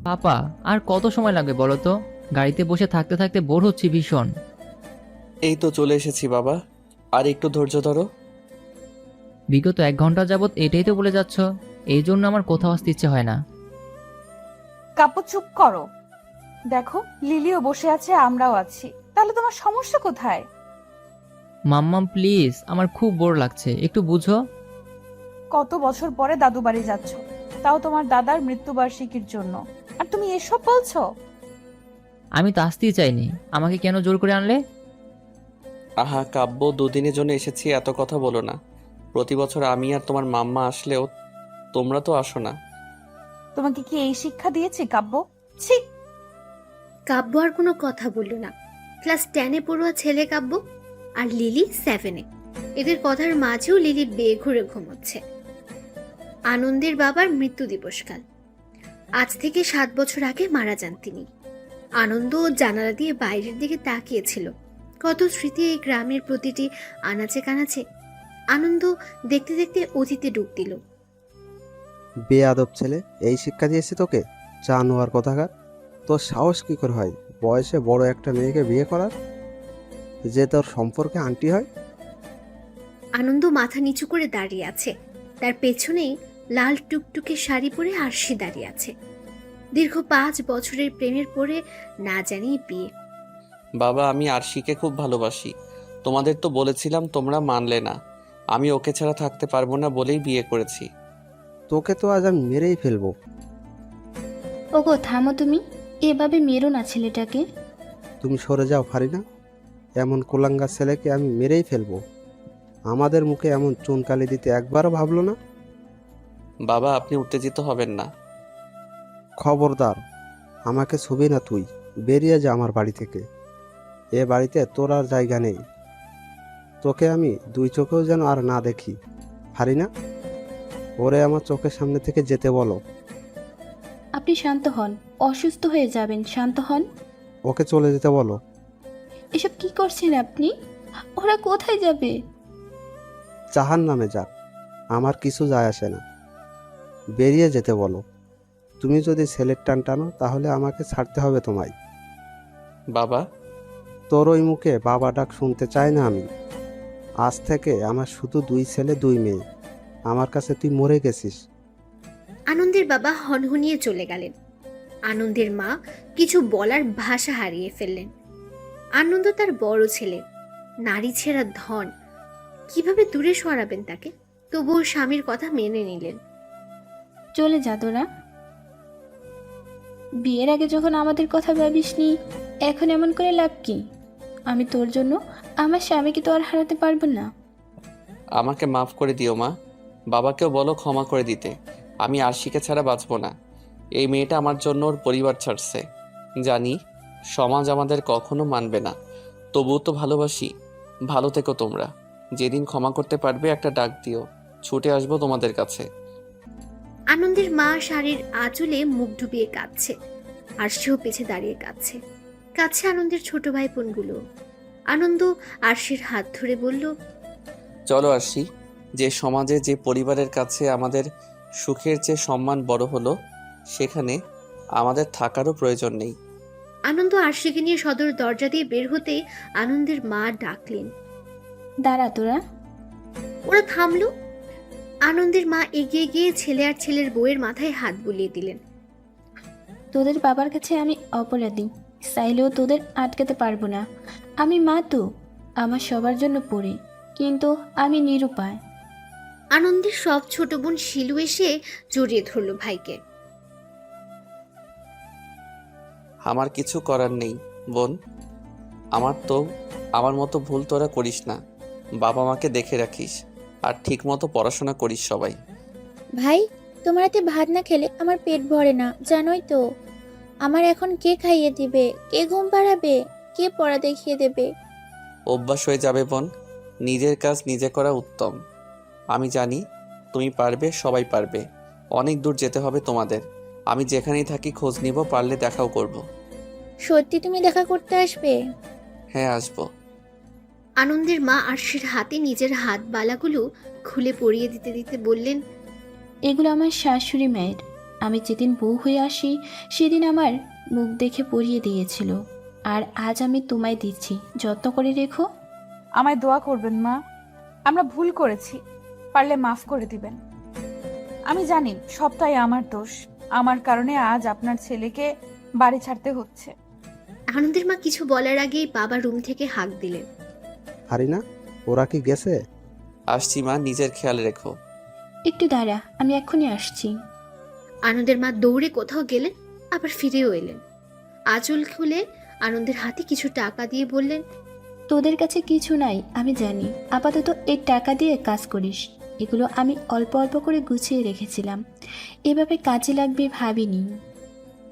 পাপা, আর কত সময় লাগবে বলো তো? গাড়িতে বসে থাকতে থাকতে বোর হচ্ছি ভীষণ। এই তো চলে এসেছি বাবা, আর একটু ধৈর্য ধরো। বিগত 1 ঘন্টা যাবৎ এটাই তো বলে যাচ্ছ। এই জন্য আমার কোথাও আসতে ইচ্ছে হয় না। কাপু চুপ করো। দেখো, লিলিও বসে আছে, আমরাও আছি, তাহলে তোমার সমস্যা কোথায়? মাম্মাম প্লিজ, আমার খুব বোর লাগছে, একটু বুঝো। কত বছর পরে দাদু বাড়ি যাচ্ছ, তাও তোমার দাদার মৃত্যুবার্ষিকীর জন্য, আর তুমি এসব বলছো? আমি তো আসতেই চাইনি, আমাকে কেন জোর করে আনলে? আহা কাব্য, দুদিনের জন্য এসেছি, এত কথা বলো না। প্রতি বছর আমি আর তোমার মাম্মা আসলেও তোমরা তো আসো না। তোমাকে কি এই শিক্ষা দিয়েছি কাব্য? ছি। কাব্য আর কোনো কথা বলল না। ক্লাস 10-এ পড়ুয়া ছেলে কাব্য, আর লিলি 7-এ। এদের কথার মাঝেও লিলি বেঘুরে ঘুমোচ্ছে। আনন্দের বাবার মৃত্যু দিবসকাল। আজ থেকে 7 বছর আগে মারা যান তিনি। আনন্দ জানালা দিয়ে বাইরের দিকে তাকিয়েছিল। কত স্মৃতি এই গ্রামের প্রতিটি আনাচে কানাচে। আনন্দ দেখতে দেখতে অতীতে ডুব দিল। বেয়াদব ছেলে, এই শিক্ষা দিয়েছি তোকে? জানোয়ার কোথাকার! তোর সাহস কি করে হয় বয়সে বড় একটা মেয়েকে বিয়ে করার, যে তোর সম্পর্কে আন্টি হয়? আনন্দ মাথা নিচু করে দাঁড়িয়ে আছে। তার পেছনেই লাল টুকটুকে শাড়ি পরে আরশি দাঁড়িয়ে আছে। দীর্ঘ 5 বছরের প্রেমের পরে না জানি বিয়ে। বাবা, আমি আরশিকে খুব ভালোবাসি। তোমাদের তো বলেছিলাম, তোমরা মানলে না। আমি ওকে ছাড়া থাকতে পারবো না বলেই বিয়ে করেছি। তোকে তো আজ আমি মেরেই ফেলবো। ওগো থামো তুমি, এভাবে মেরো না ছেলেটাকে। তুমি সরে যাও ফারিনা, এমন কোলাঙ্গার ছেলেকে আমি মেরেই ফেলবো। আমাদের মুখে এমন চুনকালি দিতে একবারও ভাবলো না। বাবা, আপনি উত্তেজিত হবেন না। খবরদার, আমাকে ছবি না তুই, বেরিয়ে যা আমার বাড়ি থেকে। এ বাড়িতে তোর আর জায়গা নেই। তোকে আমি 2 চোখেও যেন আর না দেখি। ফারিনা, ওরে আমার চোখের সামনে থেকে যেতে বলো। আপনি শান্ত হন, অসুস্থ হয়ে যাবেন, শান্ত হন। ওকে চলে যেতে বলো। এসব কি করছেন আপনি? ওরা কোথায় যাবে? জাহান নামে যাক, আমার কিছু যায় আসে না। বেরিয়ে যেতে বলো। তুমি যদি ছেলের টান টানো তাহলে আমাকে ছাড়তে হবে তোমায়। বাবা, তোর ওই মুখে বাবা ডাক শুনতে চাই না আমি। আজ থেকে আমার শুধু 2 ছেলে 2 মেয়ে। আমার কাছে তুই মরে গেছিস। আনন্দের বাবা হনহনিয়ে চলে গেলেন। আনন্দের মা কিছু বলার ভাষা হারিয়ে ফেললেন। আনন্দ তার বড় ছেলে, নারী ছেঁড়া ধন, কিভাবে দূরে সরাবেন তাকে? তবুও স্বামীর কথা মেনে নিলেন। চলে যা তোরা। বিয়ের আগে যখন আমাদের কথা ভাবিসনি, এখন এমন করে লাভ কি? আমি তোর জন্য আমার স্বামীকে তো আর হারাতে পারবো না। আমাকে মাফ করে দিও মা। বাবাকেও বলো ক্ষমা করে দিতে। আমি আরশিকে ছাড়া বাঁচবো না। এই মেয়েটা আমার জন্য ওর পরিবার ছাড়ছে। জানি সমাজ আমাদের কখনো মানবে না, তবুও তো ভালোবাসি। ভালো থেকো তোমরা। যেদিন ক্ষমা করতে পারবে একটা ডাক দিও, ছুটে আসবো তোমাদের কাছে। আনন্দের মা শাড়ির আঁচলে মুখ ডুবিয়ে কাঁদছে, আর সেও পেছে দাঁড়িয়ে কাঁদছে। কাছে আনন্দের ছোট ভাই বোনগুলো। আনন্দ আরশির হাত ধরে বলল, চলো আরশি, যে সমাজে যে পরিবারের কাছে আমাদের সুখের চেয়ে সম্মান বড় হলো, সেখানে আমাদের থাকারও প্রয়োজন নেই। আনন্দ আরশিকে নিয়ে সদর দরজা দিয়ে বের হতেই আনন্দের মা ডাকলেন। দাঁড়া তোরা। ওরা থামলো। আনন্দের মা এগিয়ে গিয়ে ছেলে আর ছেলের বউয়ের মাথায় হাত বুলিয়ে দিলেন। তোদের বাবার কাছে আমি অপরাধী, চাইলেও তোদের আটকাতে পারবো না। আমি মা তো, আমার সবার জন্য পড়ি, কিন্তু আমি নিরুপায়। আনন্দের সব ছোট বোন শিলু এসে জড়িয়ে ধরল ভাইকে। আমার কিছু করার নেই বোন। আমার মতো ভুল তোরা করিস না। বাবা মাকে দেখে রাখিস, আর ঠিক মতো পড়াশোনা করিস সবাই। ভাই, তোমার হাতে ভাত না খেলে আমার পেট ভরে না, জানোই তো। আমার এখন কে খাইয়ে দিবে, কে ঘুম পাড়াবে, কে পড়া দেখিয়ে দেবে? অভ্যাস হয়ে যাবে বোন। নিজের কাজ নিজে করা উত্তম। আমি জানি তুমি পারবে, সবাই পারবে। অনেক দূর যেতে হবে তোমাদের। আমি যেখানেই থাকি খোঁজ নিব, পারলে দেখাও করব। সত্যি তুমি দেখা করতে আসবে? হ্যাঁ, আসবো। আনন্দের মা আরশির হাতে নিজের হাত বালাগুলো খুলে পরিয়ে দিতে দিতে বললেন, এগুলো আমার শাশুড়ি মায়ের। আমি যেদিন বউ হয়ে আসি সেদিন আমার মুখ দেখে পরিয়ে দিয়েছিল, আর আজ আমি তোমায় দিচ্ছি, যত্ন করে রেখো। আমায় দোয়া করবেন মা, আমরা ভুল করেছি, পারলে মাফ করে দিবেন। আমি জানি সবটাই আমার দোষ, আমার কারণে আজ আপনার ছেলেকে বাড়ি ছাড়তে হচ্ছে। আনন্দের মা কিছু বলার আগেই বাবা রুম থেকে হাঁক দিলেন। হারিনা, ওরা কি গেছে? আসছি মা, নিজের খেয়াল রেখো। একটু দাঁড়া, আমি এক্ষুনি আসছি। আনন্দের মা দৌড়ে কোথাও গেলেন, আবার ফিরেও এলেন। আঁচল খুলে আনন্দের হাতে কিছু টাকা দিয়ে বললেন, তোদের কাছে কিছু নাই আমি জানি, আপাতত এই টাকা দিয়ে কাজ করিস। এগুলো আমি অল্প অল্প করে গুছিয়ে রেখেছিলাম, এভাবে কাজে লাগবে ভাবিনি।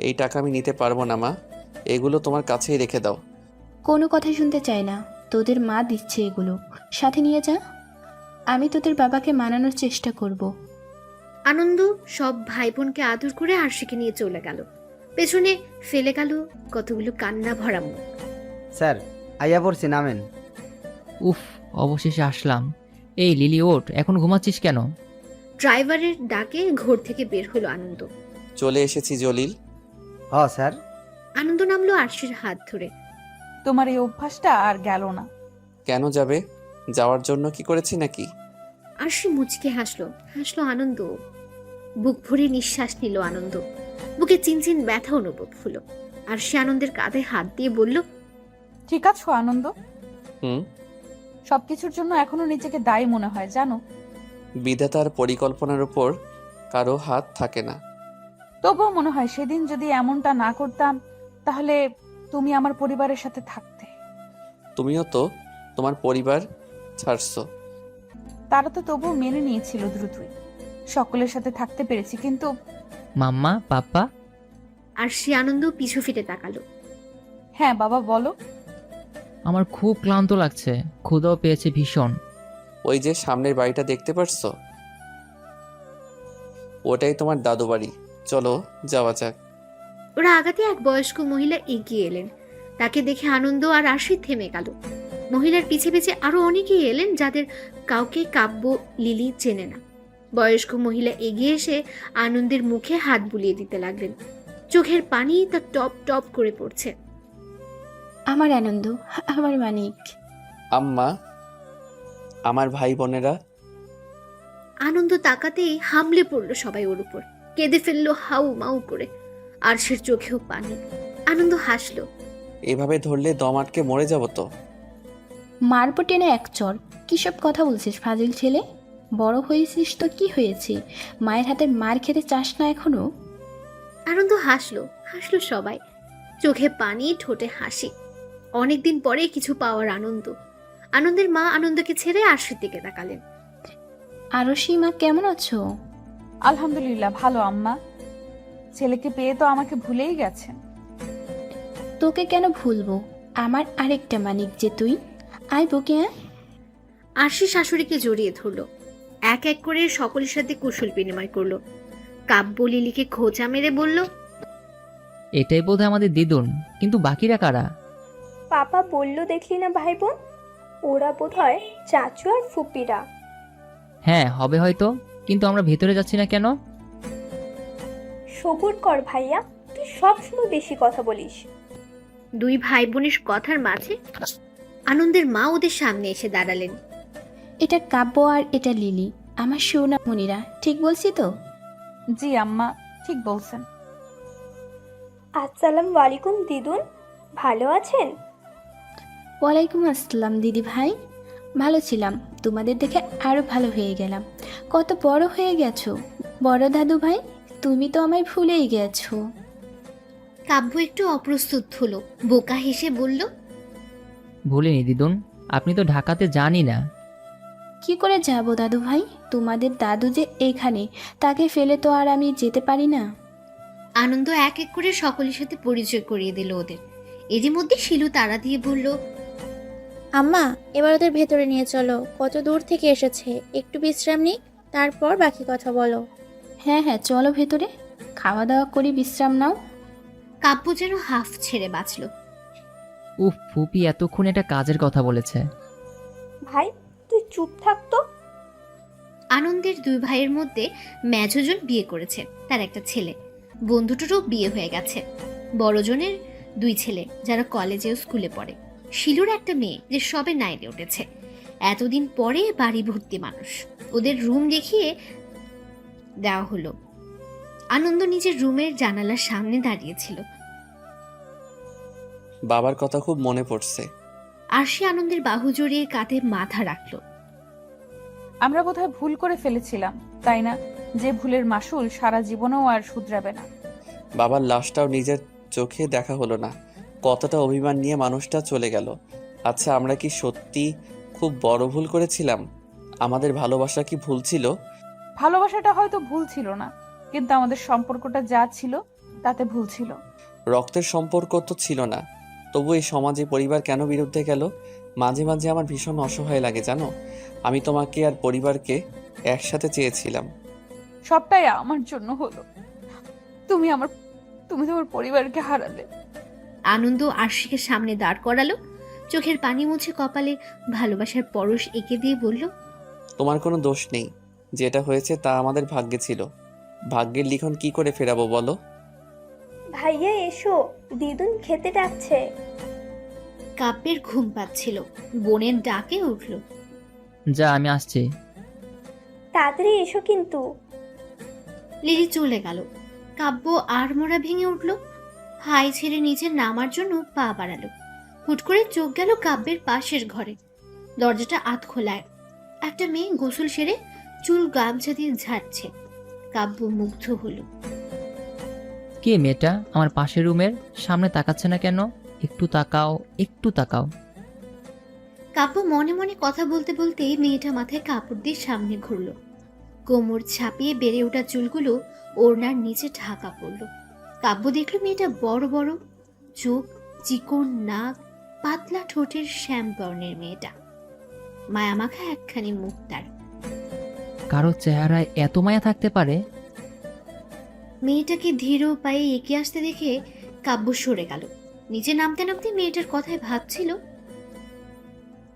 এই টাকা আমি নিতে পারবো না মা, এগুলো তোমার কাছেই রেখে দাও। কোনো কথা শুনতে চাই না, তোদের মা দিচ্ছে এগুলো, সাথে নিয়ে যা। আমি তোদের বাবাকে মানানোর চেষ্টা করব। আনন্দ সব ভাই বোনকে আদর করে আরশিকে নিয়ে চলে গেল। পেছনে ফেলে গেল কতগুলো কান্না ভরা মুখ। স্যার, আইয়া পড়ছি, নামেন। উফ, অবশেষে আসলাম। এই লিলি, ওঠ, এখন ঘুমাচ্ছিস কেন? ড্রাইভারের ডাকে ঘর থেকে বের হলো আনন্দ। চলে এসেছি জলিল। হ স্যার। আনন্দ নামলো আরশির হাত ধরে। তোমার এই অভ্যাসটা আর গেল না। কেন যাবে? যাওয়ার জন্য কি করেছি নাকি? আরশি মুচকে হাসলো, হাসলো আনন্দ। বুক ভরে নিঃশ্বাস নিল আনন্দ। বুকে চিনচিন ব্যথা অনুভব হলো। আরশি আনন্দের কাঁধে হাত দিয়ে বলল, ঠিক আছো আনন্দ? হুম। সবকিছুর জন্য এখনো নিজেকে দায়ী মনে হয় জানো। বিধাতার পরিকল্পনার উপর কারো হাত থাকে না। তবুও মনে হয় সেদিন যদি এমনটা না করতাম তাহলে তুমি আমার পরিবারের সাথে থাকতে। তুমিও তো তোমার পরিবার ছাড়ছো। তারা তো তবুও মেনে নিয়েছিল দ্রুতই, সকলের সাথে থাকতে পেরেছি। কিন্তু মাম্মা, পাপ্পা। আরশি আনন্দ পিছু ফিরে তাকালো। হ্যাঁ বাবা বলো। আমার খুব ক্লান্ত লাগছে, ক্ষুধাও পেয়েছে ভীষণ। ওই যে সামনের বাড়িটা দেখতে পারছো, ওটাই তোমার দাদু বাড়ি। চলো যাওয়া যাক। ওরা আগাতে এক বয়স্ক মহিলা এগিয়ে এলেন। তাকে দেখে আনন্দ আর আরশি থেমে গেল। মহিলার পিছে পিছে আরো অনেকেই এলেন, যাদের কাউকে কাব্য লিলি চেনে না। বয়স্ক মহিলা এগিয়ে এসে আনন্দের মুখে হাত বুলিয়ে দিতে লাগলেন। চোখের পানি তার টপ টপ করে পড়ছে। আমার আনন্দ, আমার মানিক। আম্মা, আমার ভাই বোনেরা। আনন্দ তাকাতেই হামলে পড়লো সবাই ওর উপর, কেঁদে ফেললো হাউ মাউ করে। আরশির চোখেও পানি। আনন্দ হাসলো। এভাবে ধরলে দম আটকে মরে যাব তো। মারবো টেনে এক চর। কিসব কথা বলছিস ফাজিল ছেলে? বড় হয়েছিস তো কি হয়েছে, মায়ের হাতে মার খেতে চাস না এখনো? আনন্দ হাসলো, হাসলো সবাই। চোখে পানি, ঠোঁটে হাসি। অনেকদিন পরে কিছু পাওয়ার আনন্দ। আনন্দের মা আনন্দকে ছেড়ে আরশির দিকে তাকালেন। আরশি মা, কেমন আছো? আলহামদুলিল্লাহ ভালো আম্মা। ছেলেকে পেয়ে তো আমাকে ভুলেই গেছেন। তোকে কেন ভুলবো, আমার আরেকটা মানিক যে তুই। আয় বকে। আরশি শাশুড়িকে জড়িয়ে ধরলো। এক এক করে সকলের সাথে কুশল বিনিময় করলো। কাব্য লিলিকে খোঁচা মেরে বলল, এটাই বোধহয় আমাদের দিদুন, কিন্তু বাকিরা কারা? পাপা বলল দেখলি না ভাই বোন, ওরা বোধহয় চাচু আর ফুপিরা। হ্যাঁ হবে হয়তো, কিন্তু আমরা ভেতরে যাচ্ছি না কেন? সবুর কর ভাইয়া, তুই সবসময় বেশি কথা বলিস। দুই ভাই বোনের কথার মাঝে আনন্দের মা ওদের সামনে এসে দাঁড়ালেন। এটা কাব্য আর এটা লিলি, আমার সোনামণিরা। ঠিক বলছি তো? জি আম্মা, ঠিক বলছেন। আসসালামু আলাইকুম দিদুন, ভালো আছেন? ওয়ালাইকুম আসসালাম দিদি ভাই। ভালো ছিলাম, তোমাদের দেখে আরো ভালো হয়ে গেলাম। কত বড় হয়ে গেছো বড় দাদু ভাই, তুমি তো আমায় ভুলেই গেছো। কাব্য একটু অপ্রস্তুত হলো, বোকা হেসে বলল, ভুলিনি দিদুন, আপনি তো ঢাকাতে জানি না। কি করে যাব দাদু ভাই, তোমাদের দাদু যে এখানে, তাকে ফেলে তো আর আমি যেতে পারি না। আনন্দ এক এক করে সকলের সাথে পরিচয় করিয়ে দিল ওদের। এরই মধ্যে শিলু তাড়া দিয়ে বলল, আম্মা, এবার ওদের ভেতরে নিয়ে চলো, কত দূর থেকে এসেছে, একটু বিশ্রাম নিক, তারপর বাকি কথা বলো। হ্যাঁ হ্যাঁ, চলো ভেতরে, খাওয়া দাওয়া করি, বিশ্রাম নাও। কাব্য যেন হাফ ছেড়ে বাঁচল। উফ, ফুপি এতক্ষণ একটা কাজের কথা বলেছে। ভাই তুই চুপ থাকতো। আনন্দের দুই ভাইয়ের মধ্যে মেজজন বিয়ে করেছে, তার একটা ছেলে। বন্ধুটারও বিয়ে হয়ে গেছে। বড়জনের দুই ছেলে যারা কলেজে ও স্কুলে পড়ে। শিলুর একটা মেয়ে যে সবে 9-এ উঠেছে। এতদিন পরে বাড়ি ভর্তি মানুষ। ওদের রুম দেখিয়ে দেওয়া হলো। আনন্দ নিজের রুমের জানালার সামনে দাঁড়িয়েছিল। বাবার কথা খুব মনে পড়ছে। আরশি আনন্দের বাহু জড়িয়ে কাঁধে মাথা রাখলো। আমরা বোধহয় ভুল করে ফেলেছিলাম, তাই না? যে ভুলের মাসুল সারা জীবনেও আর শুধরাবে না। বাবার লাশটাও নিজের চোখে দেখা হলো না। কতটা অভিমান নিয়ে মানুষটা চলে গেল। আচ্ছা, আমরা কি সত্যি খুব বড় ভুল করেছিলাম? আমাদের ভালোবাসা কি ভুল ছিল? ভালোবাসাটা হয়তো ভুল ছিল না, কিন্তু আমাদের সম্পর্কটা যা ছিল তাতে ভুল ছিল। রক্তের সম্পর্ক তো ছিল না, তবু এই সমাজে পরিবার কেন বিরুদ্ধে গেল? মাঝে মাঝে আমার ভীষণ অসহায় লাগে জানো। আমি তোমাকে আর পরিবারকে একসাথে চেয়েছিলাম। সবটাই আমার জন্য হলো। তুমি তোমার পরিবারকে হারালে। আনন্দ আরশিকে সামনে দাঁড় করালো, চোখের পানি মুছে কপালে ভালোবাসার পরশ এঁকে দিয়ে বলল, তোমার কোনো দোষ নেই। যেটা হয়েছে তা আমাদের ভাগ্যে ছিল। ভাগ্যের লিখন কি করে ফেরাবো বলো? ভাইয়া এসো, দিদুন খেতে ডাকছে। কাব্যের ঘুম পাচ্ছিল, বোনের ডাকে উঠল। যা, আমি আসছি। তাড়াতাড়ি এসো কিন্তু। লিলি চলে গেল। কাব্য আড়মোড়া ভেঙে উঠল, হাই ছেড়ে নিচে নামার জন্য পা বাড়ালো। হুট করে চোখ গেল কাব্যের পাশের ঘরে। দরজাটা আধ খোলায়। একটা মেয়ে গোসল সেরে চুল গামছা দিয়ে ঝাড়ছে। কাব্য মুগ্ধ হলো। কে মেয়েটা আমার পাশের রুমের সামনে তাকাচ্ছে না কেন? একটু তাকাও, একটু তাকাও। কাব্য মনে মনে কথা বলতে বলতে মেয়েটা মাথায় কাপড় দিয়ে সামনে ঘুরল। কোমর ছাপিয়ে বেড়ে ওঠা চুলগুলো ওড়নার নিচে ঢাকা পড়ল। কাব্য দেখল মেয়েটা বড় বড় চোখ, চিকন নাক, পাতলা ঠোঁটের শ্যাম বর্ণের মেয়েটা। মায়ামাখা একখানি মুখ তার। কারো চেহারায় এত মায়া থাকতে পারে? মেয়েটাকে ধীর পায়ে এগিয়ে আসতে দেখে কাব্য সরে গেল। নিচে নামতে নামতে মেয়েটার কথায় ভাবছিল,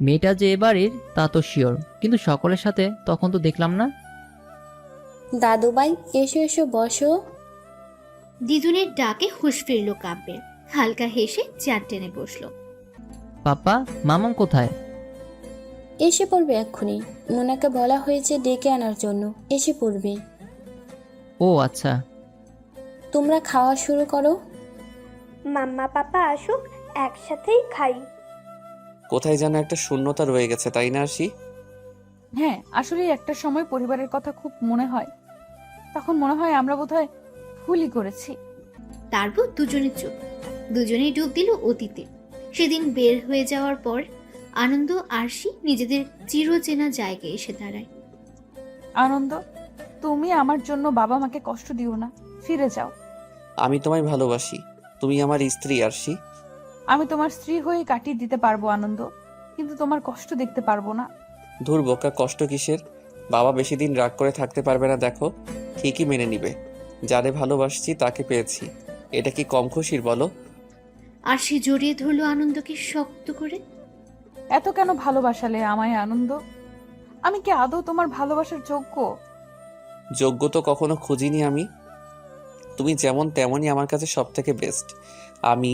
মেয়েটা যে এ বাড়ির তা তো শিওর, কিন্তু সকলের সাথে তখন তো দেখলাম না। দাদুভাই এসো এসো বসো। দিদুনের ডাকে হুঁশ ফিরল কাব্যের। হালকা হেসে চেয়ার টেনে বসলো। পাপা, মামাম কোথায়? এসে পড়বে এক্ষুনি, মোনাকে বলা হয়েছে ডেকে আনার জন্য, এসে পড়বে। ও আচ্ছা। তোমরা খাওয়া শুরু করো। মাম্মা পাপা আসুক, একসাথেই খাই। কোথায় যেন একটা শূন্যতা রয়ে গেছে, তাই না আরশি? হ্যাঁ, আসলে একটা সময় পরিবারের কথা খুব মনে হয়। তখন মনে হয় আমরা বোধহয় ভুলই করেছি। তারপর দুজনের চোখ, দুজনেই ডুব দিল অতীতে। সেদিন বের হয়ে যাওয়ার পর আনন্দ আরশি নিজেদের চিরচেনা জায়গায় এসে দাঁড়ায়। আনন্দ, তুমি আমার জন্য বাবা মাকে কষ্ট দিও না, ফিরে যাও। আমি তোমায় ভালোবাসি। তুমি আমার স্ত্রী আরশি। আমি তোমার স্ত্রী হয়ে কাটিয়ে দিতে পারবো আনন্দ, কিন্তু তোমার কষ্ট দেখতে পারবো না। ধুর বোকা, কষ্ট কিসের? বাবা বেশি দিন রাগ করে থাকতে পারবে না, দেখো ঠিকই মেনে নিবে। যারে ভালোবাসছি তাকে পেয়েছি, এটা কি কম খুশির বলো? আরশি জড়িয়ে ধরলো আনন্দকে শক্ত করে। এত কেন ভালোবাসালে আমায় আনন্দ? আমি কি আদৌ তোমার ভালোবাসার যোগ্য? যোগ্য তো কখনো খুঁজিনি আমি। তুমি যেমন তেমনই আমার কাছে সব থেকে বেস্ট। আমি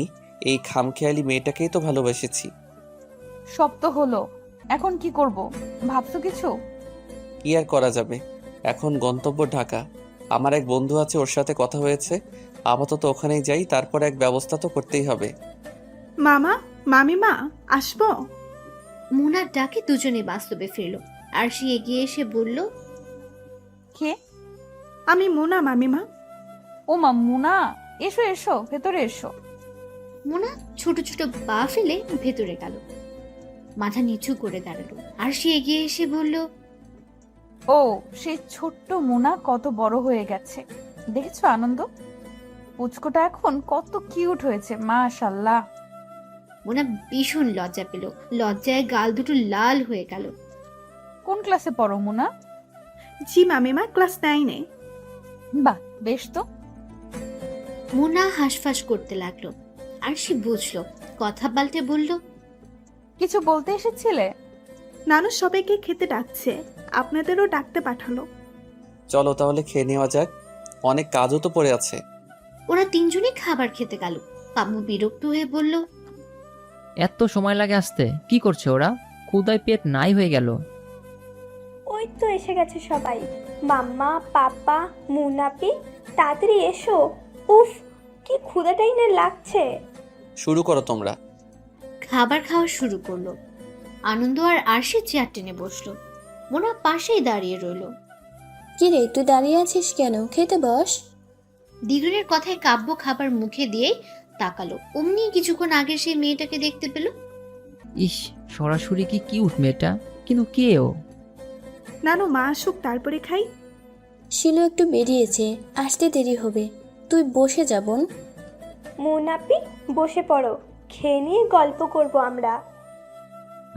এই খামখেয়ালি মেয়েটাকেই তো ভালোবেসেছি। সব তো হলো, এখন কি করব ভাবছো কিছু? কি আর করা যাবে, এখন গন্তব্য ঢাকা। আমার এক বন্ধু আছে, ওর সাথে কথা হয়েছে। আপাতত ওখানেই যাই, তারপর এক ব্যবস্থা তো করতেই হবে। মামা, মামিমা, আসবো? মুনার ডাকে দুজনে বাস্তবে ফিরল। আরশি এগিয়ে এসে বলল, কে? আমি মোনা মামিমা। ও মা, মুনা, এসো এসো, ভেতরে এসো। মুনা ছোট ছোট পা ফেলে ভেতরে গেল, মাথা নিচু করে দাঁড়ালো। আরশি এগিয়ে এসে বলল, ও, সেই ছোট্ট মুনা কত বড় হয়ে গেছে দেখেছো আনন্দ? পুচকোটা এখন কত কিউট হয়েছে, মাশাআল্লাহ। মুনা ভীষণ লজ্জা পেল, লজ্জায় গাল দুটো লাল হয়ে গেল। কোন ক্লাসে পড়ো মুনা? জি মামিমা, ক্লাস 9-এ। বাহ, বেশ তো। মুনা হাঁসফাঁস করতে লাগলো। আরশি বুঝলো, কথা পাল্টে বলল, কিছু বলতে এসেছিলে? নানু সবাইকে খেতে ডাকছে। আপনাদেরও ডাকতে পাঠালো। চলো তাহলে খেয়ে নেওয়া যাক, অনেক কাজও তো পড়ে আছে। ওরা তিনজনই খাবার খেতে গেল। কাব্য বিরক্ত হয়ে বলল, এত সময় লাগে আসতে, কি করছে ওরা? ক্ষুদায় পেট নাই হয়ে গেল। ওই তো এসে গেছে সবাই, মাম্মা, পাপা, মুনাপি, তাড়াতাড়ি এসো। উফ, কি ক্ষুধাটাই না লাগছে। শুরু করো তোমরা। খাবার খাওয়া শুরু করলো। আনন্দ আর আরশি চেয়ার টেনে বসলো। মোনা পাশেই দাঁড়িয়ে রইল। কি রে, তুই দাঁড়িয়ে আছিস কেন? খেতে বস। দ্বিগুণের কথায় কাব্য খাবার মুখে দিয়েই তাকালো। অমনি কিছুক্ষণ আগে সেই মেয়েটাকে দেখতে পেল। ইস, সরাসরি কি কিউট মেয়েটা, কিন্তু কে ও? নানু মা আসুক তারপরে খাই। শিলু একটু বেরিয়েছে, আসতে দেরি হবে। তুই বসে যাবন। মুনাপি, বসে পড়ো, খেয়ে নিয়ে গল্প করব আমরা।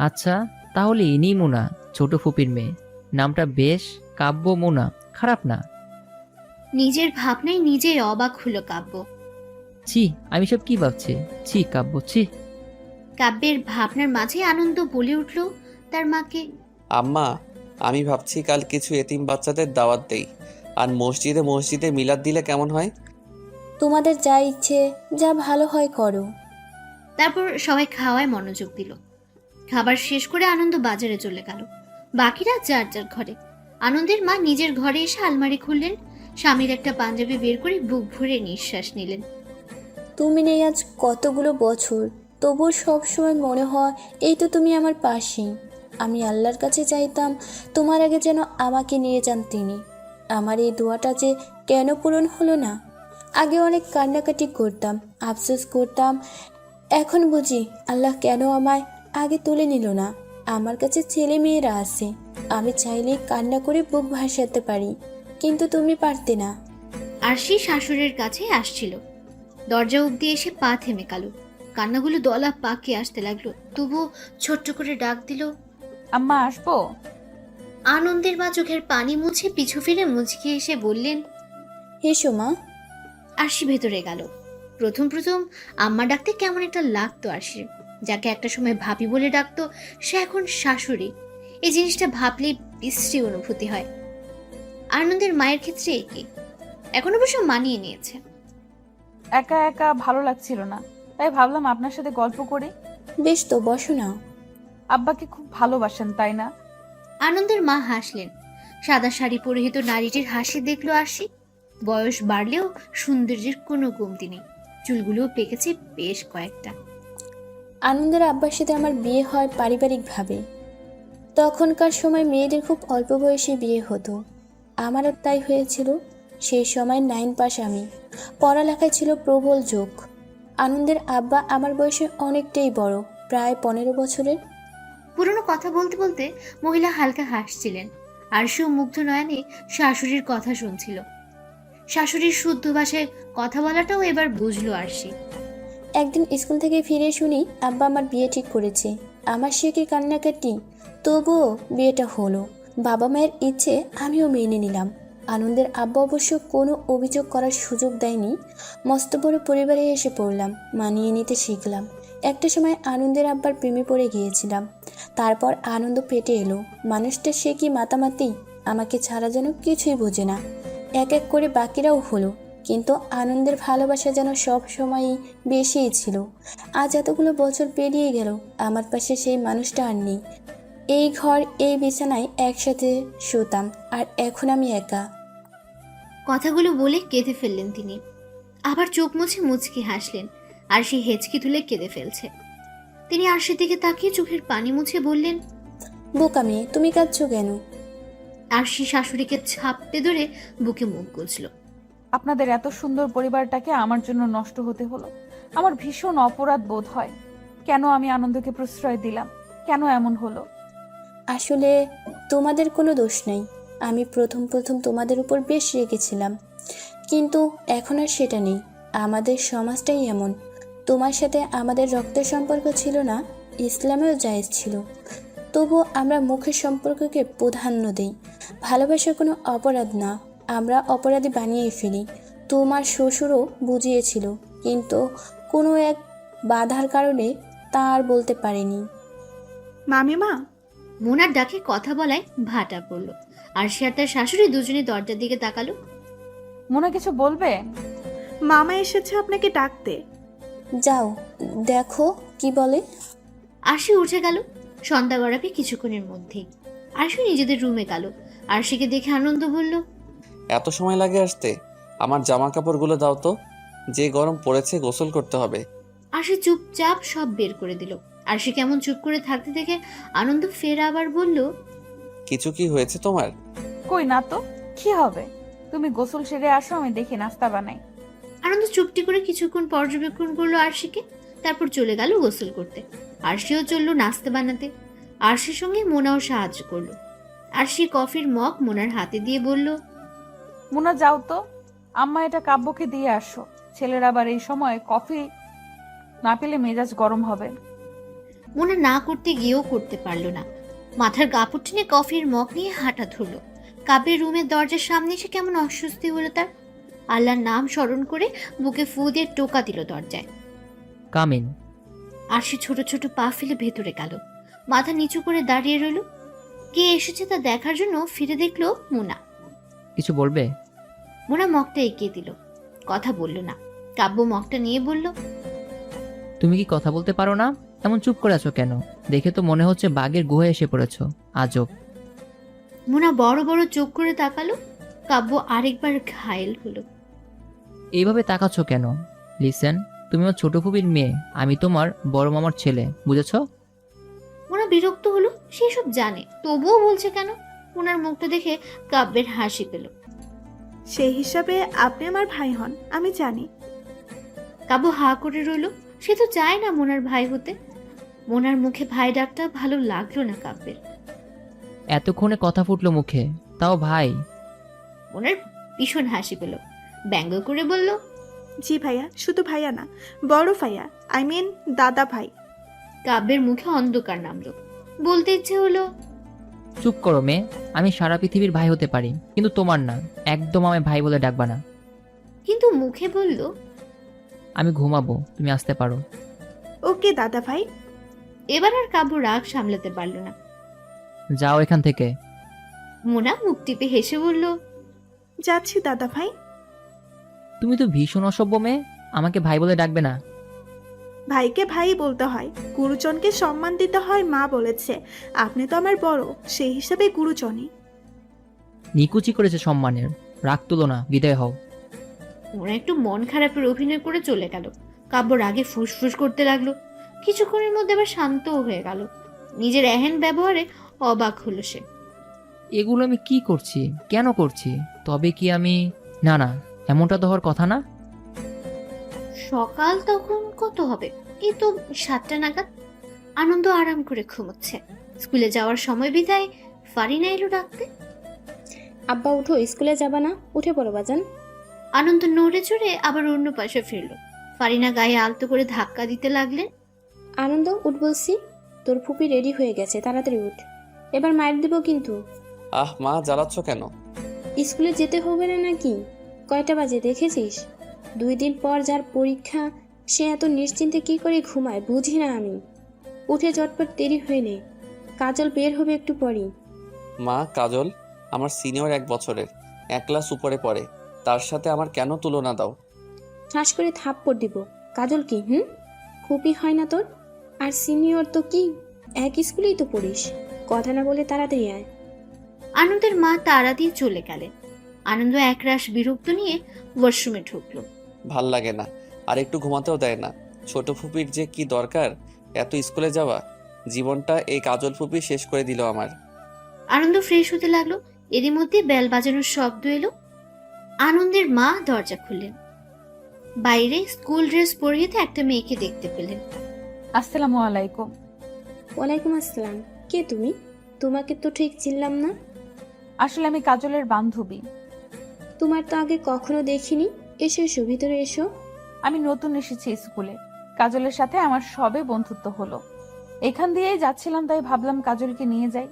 আচ্ছা, তাহলে ইনি মোনা, ছোট ফুপির মেয়ে। নামটা বেশ, কাব্য মোনা, খারাপ না। নিজের ভাবনায় নিজেই অবাক হলো কাব্য। ছি, আমি সব কি ভাবছি? ছি কাব্য, ছি। কাব্যের ভাবনার মাঝে আনন্দ বলে উঠল তার মাকে, আম্মা, আমি ভাবছি কাল কিছু এতিম বাচ্চাদের দাওয়াত দেই, আর মসজিদে মসজিদে মিলাদ দিলে কেমন হয়? তোমাদের যা ইচ্ছে, যা ভালো হয় করো। তারপর সবাই খাওয়ায় মনোযোগ দিল। খাবার শেষ করে আনন্দ বাজারে চলে গেল। বাকিরা যার যার ঘরে। আনন্দের মা নিজের ঘরে এসে আলমারি খুললেন, স্বামীর একটা পাঞ্জাবি বের করে বুক ভরে নিঃশ্বাস নিলেন। তুমি নেই আজ কতগুলো বছর, তবুও সবসময় মনে হয় এই তো তুমি আমার পাশেই। আমি আল্লাহর কাছে চাইতাম তোমার আগে যেন আমাকে নিয়ে যান তিনি। আমার এই দোয়াটা যে কেন পূরণ হলো না। আগে অনেক কান্নাকাটি করতাম, আফসোস করতাম। এখন বুঝি আল্লাহ কেন আমায় আগে তুলে নিল না। আমার কাছে ছেলে মেয়েরা আছে, আমি চাইলেই কান্না করে বুক ভাসাতে পারি, কিন্তু তুমি পারতে না। আরশি শাশুড়ির কাছে আসছিল। দরজা অব্দি এসে পা থেমে গেল। কান্নাগুলো দলা পাকে আসতে লাগলো। তবুও ছোট্ট করে ডাক দিল, আম্মা আসবো? আনন্দের মা চোখের পানি মুছে পিছু ফিরে মুচকি এসে বললেন, এসো মা। আরশি ভেতরে গেল। প্রথম প্রথম আম্মা ডাকতে কেমন একটা লাগতো আরশির। যাকে একটা সময় ভাবি বলে ডাকতো, সে এখন শাশুড়ি। এই জিনিসটা ভাবলেই বিশ্রী অনুভূতি হয়। আনন্দের মায়ের ক্ষেত্রে একই। এখন অবশ্য মানিয়ে নিয়েছে। একা একা ভালো লাগছিল না, তাই ভাবলাম আপনার সাথে গল্প করি। বেশ তো, বসো না। আব্বাকে খুব ভালোবাসেন তাই না? আনন্দের মা হাসলেন। সাদা শাড়ি পরিহিত নারীটির হাসি দেখলো আরশি। বয়স বাড়লেও সৌন্দর্যের কোনো কমতি নেই। চুলগুলোও পেকেছে বেশ কয়েকটা। আনন্দের আব্বার সাথে আমার বিয়ে হয় পারিবারিকভাবে। তখনকার সময় মেয়েদের খুব অল্প বয়সে বিয়ে হতো, আমারও তাই হয়েছিল। সেই সময় 9 পাস আমি, পড়ালেখায় ছিল প্রবল যোগ। আনন্দের আব্বা আমার বয়সে অনেকটাই বড়, প্রায় 15 বছরের। পুরনো কথা বলতে বলতে মহিলা হালকা হাসছিলেন। আরশিও মুগ্ধ নয়নে শাশুড়ির কথা শুনছিল। শাশুড়ির শুদ্ধ ভাষায় কথা বলাটাও এবার বুঝলো আরশি। একদিন স্কুল থেকে ফিরে শুনি আব্বা আমার বিয়ে ঠিক করেছে। আমার সে কি কান্নাকাটি, তবুও বিয়েটা হলো। বাবা মায়ের ইচ্ছে আমিও মেনে নিলাম। আনন্দের আব্বা অবশ্য কোনো অভিযোগ করার সুযোগ দেয়নি। মস্ত বড় পরিবারে এসে পড়লাম, মানিয়ে নিতে শিখলাম। একটা সময় আনন্দের আব্বার প্রেমে পড়ে গিয়েছিলাম। তারপর আনন্দ পেটে এলো। মানুষটা সে কি মাতামাতি, আমাকে ছাড়া যেন কিছুই বোঝে না। এক এক করে বাকিরাও হলো, কিন্তু আনন্দের ভালোবাসা যেন সব সময়ই বেশিই ছিল। আজ এতগুলো বছর পেরিয়ে গেল, আমার পাশে সেই মানুষটা আর নেই। এই ঘর, এই বিছানায় একসাথে শুতাম, আর এখন আমি একা। কথাগুলো বলে কেঁদে ফেললেন তিনি। আবার চোখ মুছে মুচকি হাসলেন। আরশি হেঁচকি তুলে কেঁদে ফেলছে। তিনি আরশির দিকে তাকিয়ে চোখের পানি মুছে বললেন, বোকা মেয়ে, তুমি কাঁদছো কেন? আরশি শাশুড়িকে ছাপটে ধরে বুকে মুখ গুজল। আপনাদের এত সুন্দর পরিবারটাকে আমার জন্য নষ্ট হতে হলো। আমার ভীষণ অপরাধ বোধ হয়। কেন আমি আনন্দকে প্রশ্রয় দিলাম? কেন এমন হলো? আসলে তোমাদের কোনো দোষ নেই। আমি প্রথম তোমাদের উপর বেশ রেগেছিলাম, কিন্তু এখন আর সেটা নেই। আমাদের সমাজটাই এমন। তোমার সাথে আমাদের রক্তের সম্পর্ক ছিল না, ইসলামেও জায়েজ ছিল। তবুও আমরা মুখের সম্পর্ককে প্রাধান্য দিই। ভালোবাসা কোনো অপরাধ না, আমরা অপরাধী বানিয়ে ফেলি। তোমার শ্বশুরও বুঝিয়েছিল, কিন্তু কোনো এক বাধার কারণে তা আর বলতে পারেনি। মামিমা, মোনার ডাকে কথা বলায় ভাটা পড়লো। আরশি আর তার শাশুড়ি দুজনে দরজার দিকে তাকালো। মোনা কিছু বলবে? মামা এসেছে আপনাকে ডাকতে। যাও দেখো কি বলে। আরশি উঠে গেল। সন্ধ্যা গড়াবে কিছুক্ষণের মধ্যেই। আরশি নিজেদের রুমে গেল। আরশিকে দেখে আনন্দ বলল, এত সময় লাগে আসতে? আমার জামা কাপড়গুলো দাও তো, যে গরম পড়েছে গোসল করতে হবে। আরশি চুপচাপ সব বের করে দিল। আরশি কেমন চুপ করে থাকতে দেখে আনন্দ ফের আবার বলল, কিছু কি হয়েছে তোমার? কই না তো, কি হবে? তুমি গোসল সেরে আসো, আমি দেখি নাস্তা বানাই। আনন্দ চুপটি করে কিছুক্ষণ পর্যবেক্ষণ করলো আরশিকে, তারপর চলে গেল গোসল করতে। আরশিও চললো নাস্তা বানাতে। আরশির সঙ্গে মোনাও সাহায্য করলো। আরশি কফির মগ মোনার হাতে দিয়ে বলল, মোনা যাও তো, আম্মা এটা কাব্যকে দিয়ে আসো। ছেলের আবার এই সময় কফি না পেলে মেজাজ গরম হবে। মোনা না করতে গিয়েও করতে পারলো না। মাথার কাপড় টেনে কফির মগ নিয়ে হাঁটা ধরলো। কাব্যের রুমের দরজার সামনে এসে কেমন অস্বস্তি হলো তার। আল্লাহর নাম স্মরণ করে বুকে ফু দিয়ে টোকা দিল দরজায়। কামিন। আরশি ছোট ছোট পা ফেলে ভেতরে গেল। মাথা নিচু করে দাঁড়িয়ে রইল। কে এসেছে তা দেখার জন্য ফিরে দেখলো মোনা। কিছু বলবে? মোনা মগটা এগিয়ে দিল। কথা বলল না। কাব্য মগটা নিয়ে বলল, তুমি কি কথা বলতে পারো না? এমন চুপ করে আছো কেন? দেখে তো মনে হচ্ছে বাঘের গুহায় এসে পড়েছো। আজব। মোনা বড় বড় চোখ করে তাকালো। কাব্য আরেকবার ঘায়েল হলো। এইভাবে তাকাচ্ছ কেন? লিসেন, তুমি আমার ছোট ফুপির মেয়ে, আমি তোমার বড় মামার ছেলে, বুঝেছো? মোনা বিরক্ত হলো। সে সব জানে, তবুও বলছে কেন? মোনার মুখটা দেখে কাব্যের হাসি পেল। সেই হিসাবে আপনি আমার ভাই হন, আমি জানি। কাব্য হা করে রইল। সে তো চায় না মোনার ভাই হতে। মোনার মুখে ভাই ডাকটা ভালো লাগলো না কাব্যের। এতক্ষণে কথা ফুটলো মুখে, তাও ভাই? মোনার ভীষণ হাসি পেল। ব্যঙ্গ করে বলল, জি ভাইয়া, শুধু ভাইয়া না, বড় ভাইয়া, আই মিন দাদা ভাই। কাব্যের মুখে অন্ধকার নামলো। বলতে ইচ্ছে হলো, চুপ করো মেয়ে, আমি সারা পৃথিবীর ভাই হতে পারি, কিন্তু তোমার না। একদম আমায় ভাই বলে ডাকবা না। কিন্তু মুখে বলল, আমি ঘুমাবো, তুমি আসতে পারো। ওকে দাদা ভাই। এবার আর কাব্য রাগ সামলাতে পারল না। যাও এখান থেকে। মোনা মুখ টিপে হেসে বলল, যাচ্ছি দাদা ভাই। তুমি তো ভীষণ অসভ্য মেয়ে, আমাকে ভাই বলে ডাকবে না। ভাইকে ভাই বলতে হয়, গুরুজনকে সম্মান দিতে হয়, মা বলেছে। আপনি তো আমার বড়, সেই হিসাবে গুরুজনই। নিকুচি করেছে সম্মানের, রাগ তুলো না, বিদায় হও। মোনা একটু মন খারাপের অভিনয় করে চলে গেল। কাব্য রাগে ফুসফুস করতে লাগলো। কিছুক্ষণের মধ্যে আবার শান্তও হয়ে গেল। নিজের এহেন ব্যবহারে অবাক হলো সে। এগুলো আমি কি করছি, কেন করছি? তবে কি আমি... না না, এমনটা তো হওয়ার কথা না। সকাল তখন কত হবে? এই তো 7টা নাগাদ। আনন্দ আরাম করে ঘুমোচ্ছে। স্কুলে যাওয়ার সময় বিদায় ফারিনা এলো ডাকতে। আব্বা উঠো, স্কুলে যাবা না? উঠে পড়ো বাজান। আনন্দ নড়ে চড়ে আবার অন্য পাশে ফিরল। ফারিনা গায়ে আলতো করে ধাক্কা দিতে লাগলেন। আনন্দ উঠ বলছি, তোর ফুপি রেডি হয়ে গেছে, তাড়াতাড়ি উঠ, এবার মায়ের দেবো কিন্তু। আহ মা, জ্বালাচ্ছ কেন? স্কুলে যেতে হবে না নাকি? কয়টা বাজে দেখেছিস? 2 দিন পর যার পরীক্ষা, সে এত নিশ্চিন্তে কি করে ঘুমায় বুঝি না আমি। উঠে চটপট দেরি হয়ে নে, কাজল বের হবে একটু পরই। মা, কাজল আমার সিনিয়র 1 বছরের, 1 ক্লাস উপরে পড়ে, তার সাথে আমার কেন তুলনা দাও? ঠাস করে থাপ্পড় দিব। কাজল কি ফুপি হয় না তোর? আর সিনিয়র তো কি, এক স্কুলেই তো পড়িস। কথা না বলে তাড়াতাড়ি আয়। আনন্দের মা তাড়া দিয়ে চলে গেলেন। আনন্দ একরাশ বিরক্ত নিয়ে ওয়াশরুমে ঢুকলো। ভাল লাগে না, আর একটু ঘুমাতেও দেয় না। ছোট ফুপির যে কি দরকার এত স্কুলে যাওয়া? জীবনটা এই কাজল ফুপি শেষ করে দিল আমার। আনন্দ ফ্রেশ হতে লাগলো। এরই মধ্যে বেল বাজানোর শব্দ এলো। আনন্দের মা দরজা খুললেন। বাইরে স্কুল ড্রেস পরিহিত একটা মেয়েকে দেখতে পেলেন। আসসালামু আলাইকুম। ওয়ালাইকুম আসসালাম। কে তুমি? তোমাকে তো ঠিক চিনলাম না। আসলে আমি কাজলের বান্ধবী। তোমার তো আগে কখনো দেখিনি। এসো এসো, ভিতরে এসো। আমি নতুন এসেছি স্কুলে। কাজলের সাথে আমার সবে বন্ধুত্ব হলো। এখান দিয়েই যাচ্ছিলাম, তাই ভাবলাম কাজলকে নিয়ে যাই।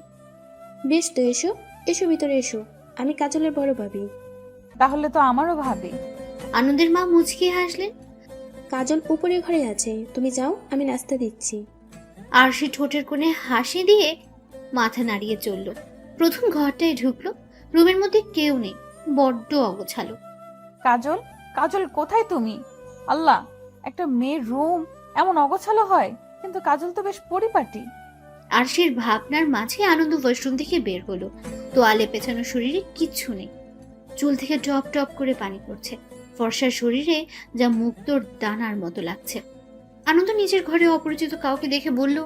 বেশ তো, এসো এসো, ভিতরে এসো। আমি কাজলের বড় ভাবি। তাহলে তো আমারও ভাবি। আনন্দের মা মুচকি হাসলেন। কাজল উপরে ঘরে আছে, তুমি যাও, আমি নাস্তা দিচ্ছি। আর সে ঠোঁটের কোণে হাসি দিয়ে মাথা নাড়িয়ে চলল। প্রথম ঘরটায় ঢুকলো, রুমের মধ্যে কেউ নেই, বড্ড অগোছালো। কাজল, কাজল কোথায় তুমি? আল্লাহ, একটা মেয়ের রুম এমন অগোছালো হয়, কিন্তু কাজল তো বেশ পরিপাটি। আরশির ভাবনার মাঝে আনন্দ ওয়াশরুম থেকে বের হলো। তোয়ালে পেছানো শরীরে কিচ্ছু নেই, চুল থেকে টপ টপ করে পানি পড়ছে, ফর্সা শরীরে যা মুক্তোর দানার মতো লাগছে। আনন্দ নিজের ঘরে অপরিচিত কাউকে দেখে বলল,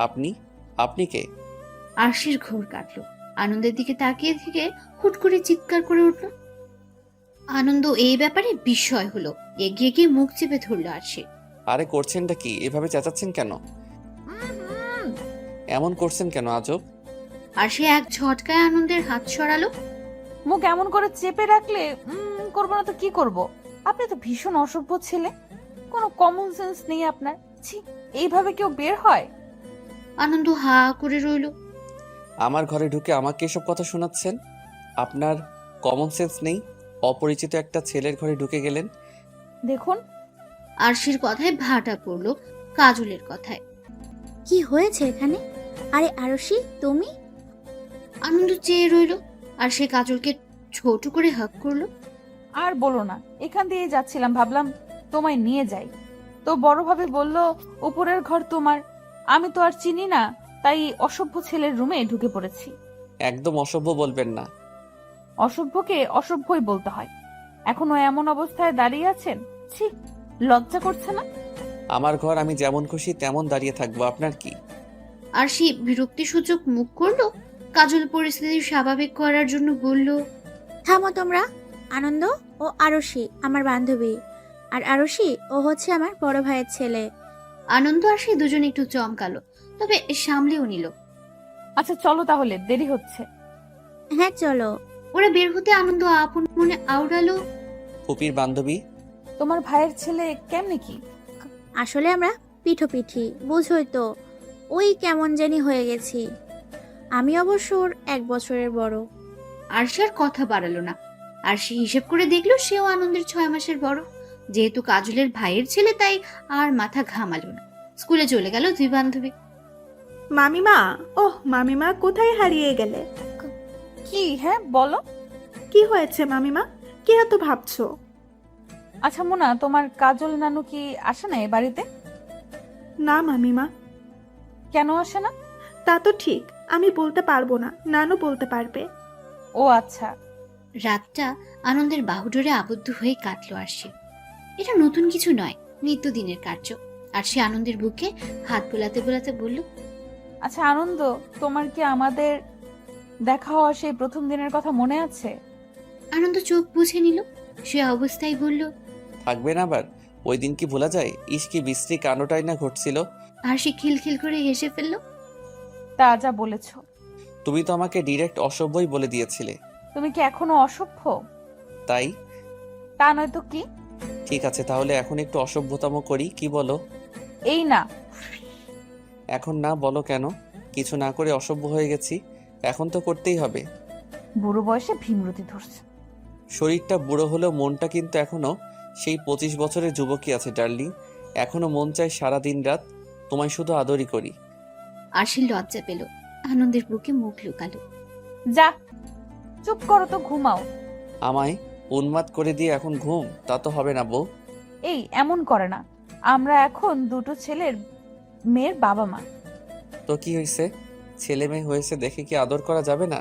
আপনি আপনি কে? আরশির ঘোর কাটলো। আনন্দের দিকে তাকিয়ে থেকে হুট করে চিৎকার করে উঠল। আনন্দ এই ব্যাপারে বিস্ময় হলো, এগিয়ে গিয়ে মুখ চেপে ধরলো আরশি। আরে করছেনটা কি? এভাবে চেঁচাচ্ছেন কেন? এমন করছেন কেন আজব? আরশি এক ঝটকায় আনন্দের হাত সরালো। মুখ এমন করে চেপে রাখলে করবো না তো কি করব? আপনি তো ভীষণ অসভ্য ছেলে, কোনো কমন সেন্স নেই আপনার। ছি, এইভাবে কেউ বের হয়? আনন্দ হা করে রইল। আমার ঘরে ঢুকে আমাকে এসব কথা শোনাচ্ছেন? আপনার কমন সেন্স নেই? অপরিচিত একটা ছেলের ঘরে ঢুকে গেলেন। দেখুন, আরশির কথায় ভাটা পড়লো কাজলের কথায়। কি হয়েছে এখানে? আরে আরশি, তুমি? আনন্দ চেয়ে রইল, আর সে কাজলকে ছোট করে হাক করলো। আর বলো না, এখান দিয়ে যাচ্ছিলাম, ভাবলাম তোমায় নিয়ে যাই, তো বড়ভাবে বলল উপরের ঘর তোমার। আমি তো আর চিনি না, তাই অসভ্য ছেলের রুমে ঢুকে পড়েছি। একদম অসভ্য বলবেন না। অসভ্যকে অসভ্যই বলতে হয়। এখনো এমন অবস্থায় দাঁড়িয়ে আছেন, ছি, লজ্জা করছে না? আমার ঘর, আমি যেমন খুশি তেমন দাঁড়িয়ে থাকবো, আপনার কি? আরশি বিরক্তিসূচক মুখ করলো। কাজল পরিস্থিতি স্বাভাবিক করার জন্য বলল, থামো তোমরা। আনন্দ ও আরশি আমার বান্ধবী, আর আরশি ও হচ্ছে আমার বড় ভাইয়ের ছেলে। আনন্দ আর সে দুজন একটু চমকালো, তবে সামলেও নিল। আচ্ছা চলো তাহলে, দেরি হচ্ছে। হ্যাঁ চলো। ওরা বের হতে আনন্দ আপন মনে আওড়ালো, ফুপির বান্ধবী। তোমার ভাইয়ের ছেলে কেমনে কি? আসলে আমরা পিঠোপিঠি, বুঝোই তো, ওই কেমন জানি হয়ে গেছি। আমি অবশ্য ওর 1 বছরের বড়। আরশি আর কথা বাড়ালো না। আরশি হিসেব করে দেখলো সেও আনন্দের 6 মাসের বড়। যেহেতু কাজলের ভাইয়ের ছেলে, তাই আর মাথা ঘামালো না। স্কুলে চলে গেল দুই বান্ধবী। মামিমা, ওহ মামিমা, কোথায় হারিয়ে গেলে? কি? হ্যাঁ বলো। কি হয়েছে মামিমা? কি এত ভাবছো? আচ্ছা মোনা, তোমার কাজল নানু কি আসে না এ বাড়িতে? না মামিমা। কেন আসে না? তা তো ঠিক, আমি বলতে পারবো না, নানু বলতে পারবে। ও আচ্ছা। রাতটা আনন্দের বাহুডোরে আবদ্ধ হয়ে কাটলো আরশি। এটা নতুন কিছু নয়, নিত্যদিনের কার্য। আরশি আনন্দের বুকে হাত বোলাতে বোলাতে বলল, আচ্ছা আনন্দ, তোমার কি আমাদের দেখা হওয়া সেই প্রথম দিনের কথা মনে আছে? আনন্দ চোখ বুঝে নিল। সে অবস্থায় বলল, থাকবেন আবার? ওই দিন কি ভোলা যায়? ইস, কি বিশ্রী কাণ্ডটাই না ঘটছিল। আরশি খিলখিল করে হেসে ফেলল। তা যা বলেছ। তুমি তো আমাকে ডিরেক্ট অসভ্যই বলে দিয়েছিলে। তুমি কি এখনো অসভ্য? তাই? তা নয় তো কি? ঠিক আছে, তাহলে এখন একটু অসভ্যতম করি, কি বলো? এই না। এখন না, বলো কেন? কিছু না করে অসভ্য হয়ে গেছি, এখন তো করতেই হবে। বুড়ো বয়সে ভীমরতি ধরছে। শরীরটা বুড়ো হলেও মনটা কিন্তু এখনো সেই 25 বছরের যুবকই আছে ডার্লিং। এখনো মন চায় সারা দিন রাত তোমায় শুধু আদরই করি। আরশি লজ্জা পেল, আনন্দের বুকে মুখ লুকালো। যা, চুপ করো তো, ঘুমাও। আমায় উন্মাদ করে দিয়ে এখন ঘুম? তা তো হবে না বউ। এই এমন করে না, আমরা এখন দুটো ছেলের মেয়ের বাবা মা। তো কি হয়েছে? ছেলে মেয়ে হয়েছে দেখে কি আদর করা যাবে না?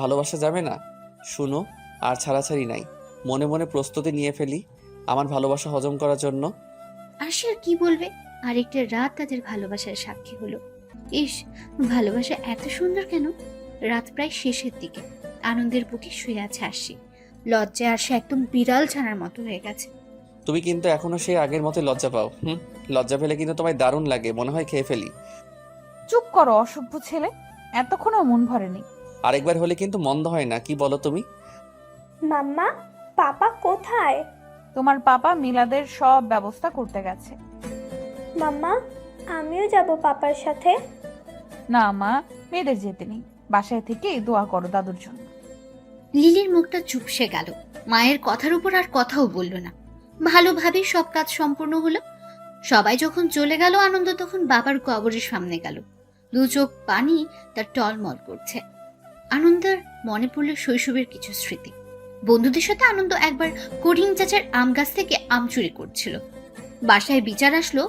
ভালোবাসা যাবে না? শুনো, আর ছাড়াছাড়ি নাই। মনে মনে প্রস্তুতি নিয়ে ফেলি আমার ভালোবাসা হজম করার জন্য। আরশি আর কি বলবে? আরেকটা রাত তাদের ভালোবাসার সাক্ষী হলো। ইস, ভালোবাসা এত সুন্দর কেন? রাত প্রায় শেষের দিকে। আনন্দের বুকে শুয়ে আছে আরশি। লজ্জায় আরশি একদম বিড়াল ছানার মতো হয়ে গেছে। তুমি কিন্তু এখনো সেই আগের মতো লজ্জা পাও। লজ্জা পেলে কিন্তু তোমায় দারুণ লাগে, মনে হয় খেয়ে ফেলি। চুপ করো অসভ্য ছেলে, এতক্ষণও মন ভরেনি। আরেকবার হলে কিন্তু মন্দ হয় না, কি বলো তুমি? মাম্মা, পাপা কোথায়? তোমার পাপা মিলাদের সব ব্যবস্থা করতে গেছে। মাম্মা, আমিও যাব পাপার সাথে। না মা, মেয়েদের যেতে নেই, বাসায় থেকে দোয়া করো দাদুর জন্য। লিলির মুখটা চুপসে গেল। মায়ের কথার উপর আর কথাও বলল না। ভালোভাবে সব কাজ সম্পূর্ণ হলো। সবাই যখন চলে গেল, আনন্দ তখন বাবার কবরের সামনে গেল। দু চোখ পানি তার টলমল করছে। আনন্দের মনে পড়ল শৈশবের কিছু স্মৃতি। বন্ধুদের সাথে আনন্দ একবার করিম চাচার আম গাছ থেকে আম চুরি করছিল। বাসায় বিচার আসলো,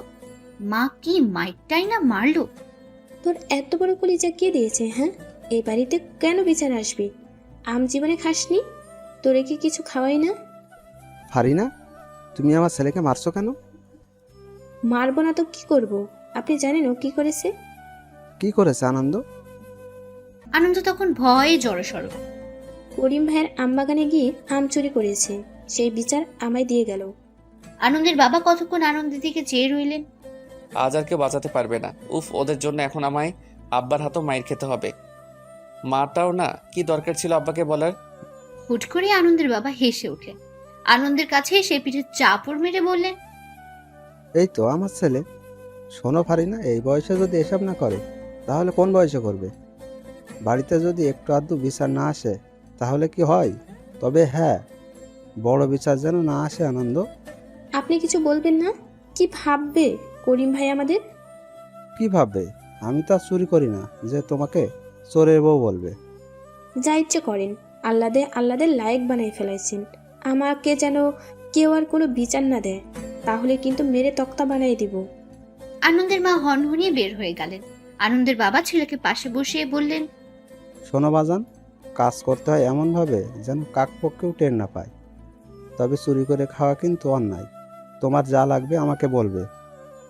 মা কি মাইকটাই না মারলো। তোর এত বড় কলিজা কে দিয়েছে? হ্যাঁ, এই বাড়িতে কেন বিচার আসবি? আম জীবনে খাসনি? তোরে কি কিছু খাওয়াই না? ফারিনা, তুমি আমার ছেলেকে মারছো কেন? মারবো না তো কি করব? আপনি জানেন ও কি করেছে? কি করেছে আনন্দ? আনন্দ তখন ভয়ে জড়সড়। করিম ভাইয়ের আম বাগানে গিয়ে আম চুরি করেছে, সেই বিচার আমায় দিয়ে গেল। আনন্দের বাবা কতক্ষণ আনন্দের দিকে চেয়ে রইলেন। আজ আর কেউ বাঁচাতে পারবে না। উফ, ওদের জন্য এখন আমায় আব্বার হাতও মাইর খেতে হবে। মাটাও না, কি দরকার ছিল আব্বাকে বলার? হুট করে আনন্দের বাবা হেসে উঠলেন। আনন্দের কাছে এসে পিঠে চাপড় মেরে বললেন, এই তো আমার ছেলে। শোনো ফারিনা, এই বয়সে যদি এসব না করে তাহলে কোন বয়সে করবে? বাড়িতে যদি একটু আধটু বিচার না আসে তাহলে কি হয়? তবে হ্যাঁ, বড় বিচার যেন না আসে আনন্দ। আপনি কিছু বলবেন না? কি ভাববে করিম ভাই আমাদের? কি ভাববে? আমি তো আর চুরি করি না যে তোমাকে চোরের বউ বলবে। যা ইচ্ছে করেন, আল্লাদের লায়ক বানাই ফেলাইছেন। আমাকে যেন কেউ আর কোনো বিচার না দেয়, তাহলে কিন্তু মেরে তক্তা বানাই দিব। আনন্দের মা হনহনিয়ে বের হয়ে গেলেন। আনন্দের বাবা ছেলেকে পাশে বসিয়ে বললেন, শোনো বাজান, কাজ করতে হয় এমনভাবে যেন কাকপক্ষেও টের না পায়। তবে চুরি করে খাওয়া কিন্তু অন্যায়। তোমার যা লাগবে আমাকে বলবে,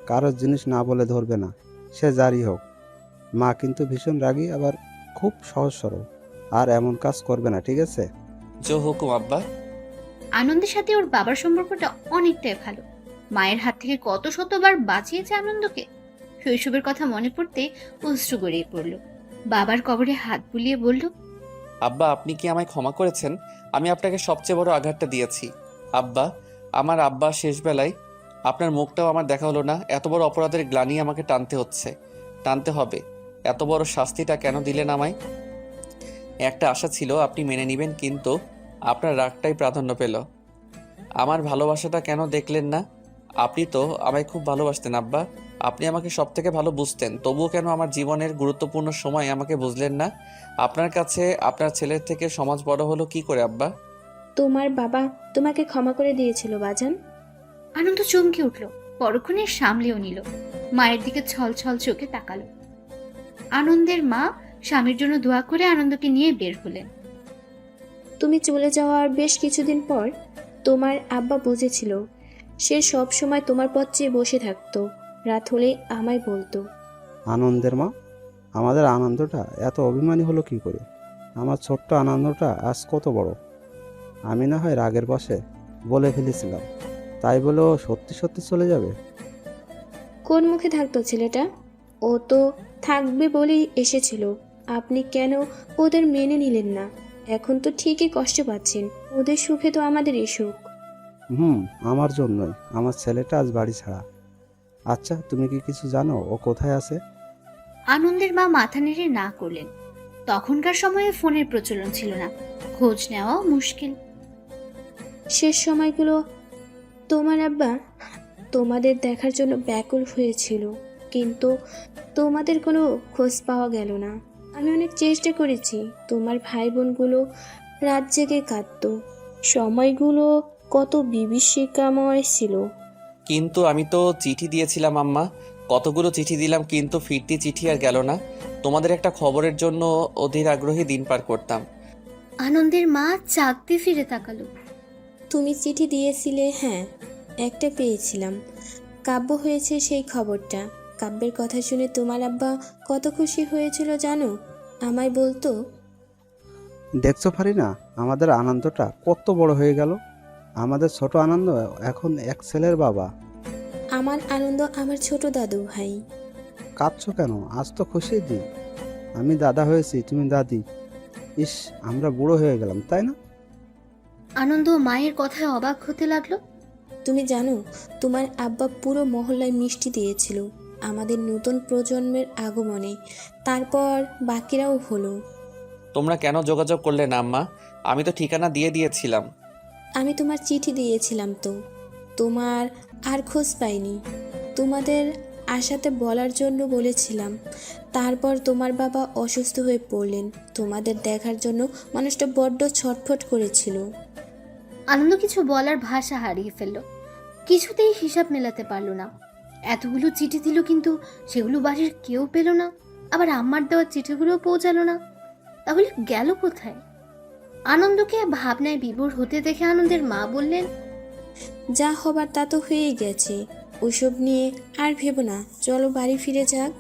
কারোর জিনিস না বলে ধরবে না, সে যারই হোক। মা কিন্তু ভীষণ রাগী, আবার খুব সহজ সরল, আর এমন কাজ করবে না, ঠিক আছে? জো হুকুম আব্বা। আনন্দের সাথে ওর বাবার সম্পর্কটা অনেকটাই ভালো। মায়ের হাত থেকে কত শতবার বাঁচিয়েছে আনন্দকে। শৈশবের কথা মনে পড়তে অশ্রু গড়িয়ে পড়ল। বাবার কবরে হাত বুলিয়ে বলল, আব্বা, আপনি কি আমায় ক্ষমা করেছেন? আমি আপনাকে সবচেয়ে বড় আঘাতটা দিয়েছি। আব্বা, আমার আব্বা শেষ বেলায় আপনার মুখটাও আমার দেখা হলো না। এত বড় অপরাধের গ্লানি আমাকে টানতে হবে। এত বড় শাস্তিটা কেন দিলেন আমায়? একটা আশা ছিল আপনি মেনে নেবেন, কিন্তু আপনার রাগটাই প্রাধান্য পেল। আমার ভালোবাসাটা কেন দেখলেন না? আপনি তো আমায় খুব ভালোবাসতেন আব্বা। আপনি আমাকে সব থেকে ভালো বুঝতেন, তবুও কেন আমার জীবনের গুরুত্বপূর্ণ সময় আমাকে বুঝলেন না? আপনার কাছে আপনার ছেলের থেকে সমাজ বড় হলো কি করে আব্বা? তোমার বাবা তোমাকে ক্ষমা করে দিয়েছিল বাজান। আনন্দ চমকে উঠল, পরক্ষণে সামলেও নিল। মায়ের দিকে ছল ছল চোখে তাকালো। আনন্দের মা স্বামীর জন্য দোয়া করে আনন্দকে নিয়ে বের হলেন। তুমি চলে যাওয়ার বেশ কিছুদিন পর তোমার আব্বা বুঝেছিল। সে সব সময় তোমার পথ চেয়ে বসে থাকতো। রাত হলে আমায় বলতো, আনন্দের মা, আমাদের আনন্দটা এত অভিমানী হলো কি করে? আমার ছোট্ট আনন্দটা আজ কত বড়। আমি না হয় রাগের বশে বলে ফেলেছিলাম, তাই বলে ও সত্যি সত্যি চলে যাবে? কোন মুখে থাকতো ছেলেটা? ও তো থাকবে বলেই এসেছিল। আপনি কেন ওদের মেনে নিলেন না? এখন তো ঠিকই কষ্ট পাচ্ছেন। ওদের সুখে তো আমাদেরই সুখ। আমার জন্যই আমার ছেলেটা আজ বাড়ি ছাড়া। আচ্ছা, তুমি কি কিছু জানো ও কোথায় আছে? আনন্দের মা মাথা নেড়ে না করলেন। তখনকার সময়ে ফোনের প্রচলন ছিল না, খোঁজ নেওয়াও মুশকিল। শেষ সময়গুলো তোমার আব্বা তোমাদের দেখার জন্য ব্যাকুল হয়েছিল, কিন্তু তোমাদের কোনো খোঁজ পাওয়া গেল না। আমি অনেক চেষ্টা করেছি। তোমার ভাই বোনগুলো রাত জেগে কাঁদতো। সময়গুলো কত বিভীষিকাময় ছিল। কিন্তু আমি তো চিঠি দিয়েছিলাম আম্মা, কতগুলো চিঠি দিলাম, কিন্তু ফিরতি চিঠি আর গেল না। তোমাদের একটা খবরের জন্য অধীর আগ্রহী দিন পার করতাম। আনন্দের মা চাকতে ফিরে তাকালো। তুমি চিঠি দিয়েছিলে, হ্যাঁ, একটা পেয়েছিলাম। কাব্য হয়েছে সেই খবরটা। কাব্যের কথা শুনে তোমার আব্বা কত খুশি হয়েছিল জানো? আমায় বলতো, দেখছো ফারিনা, আমাদের আনন্দটা কত বড় হয়ে গেল। আমাদের ছোট আনন্দ এখন এক ছেলের বাবা। আমার আনন্দ আমার ছোট দাদু ভাই। কাঁদছো কেন? আজ তো খুশির দিন। আমি দাদা হয়েছি, তুমি দাদি। ইস, আমরা বুড়ো হয়ে গেলাম, তাই না? আনন্দ মায়ের কথায় অবাক হতে লাগলো। তুমি জানো, তোমার আব্বা পুরো মহল্লায় মিষ্টি দিয়েছিল আমাদের নতুন প্রজন্মের আগমনে। তারপর বাকিরাও হলো। তোমরা কেন যোগাযোগ করলে না আম্মা? আমি তো ঠিকানা দিয়ে দিয়েছিলাম। আমি তোমার চিঠি দিয়েছিলাম তো, তোমার আর খোঁজ পাইনি। তোমাদের আশাতে বলার জন্য বলেছিলাম। তারপর তোমার বাবা অসুস্থ হয়ে পড়লেন। তোমাদের দেখার জন্য মানুষটা বড্ড ছটফট করেছিল। আনন্দ কিছু বলার ভাষা হারিয়ে ফেলল। কিছুতেই হিসাব মেলাতে পারলো না। এতগুলো চিঠি দিল, কিন্তু সেগুলো বাড়ির কেউ পেল না। আবার আম্মার দেওয়ার চিঠিগুলো পৌঁছালো না। তাহলে গেল কোথায়? আনন্দকে ভাবনায় বিভোর হতে দেখে আনন্দের মা বললেন, যা হবার তা তো হয়েই গেছে, ওইসব নিয়ে আর ভেবো না, চলো বাড়ি ফিরে যাক।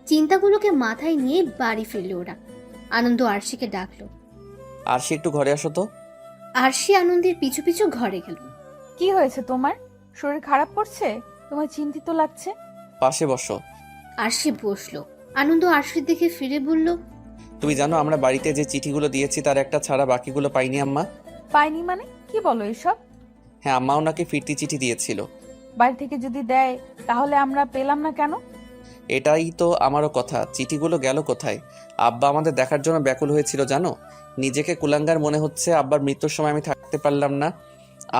চিন্তাগুলোকে মাথায় নিয়ে বাড়ি ফিরল ওরা। আনন্দ আরশিকে ডাকলো। আরশি, একটু ঘরে আসো তো। আরশি আনন্দের পিছু পিছু ঘরে গেল। কি হয়েছে তোমার? শরীর খারাপ করছে? তোমার চিন্তিত লাগছে। পাশে বসো। আরশি বসলো। আনন্দ আরশির দিকে ফিরে বলল, তুমি জানো আমরা বাড়িতে যে চিঠিগুলো দিয়েছি তার একটা ছাড়া বাকিগুলো পাইনি আম্মা। পাইনি মানে? কি বলো এসব? হ্যাঁ, আম্মা ওনাকে ফিরতি চিঠি দিয়েছিল। বাড়ি থেকে যদি দেয় তাহলে আমরা পেলাম না কেন? এটাই তো আমারও কথা, চিঠিগুলো গেল কোথায়? আব্বা আমাদের দেখার জন্য ব্যাকুল হয়েছিল জানো। নিজেকে কুলাঙ্গার মনে হচ্ছে। আব্বার মৃত্যুর সময় আমি থাকতে পারলাম না।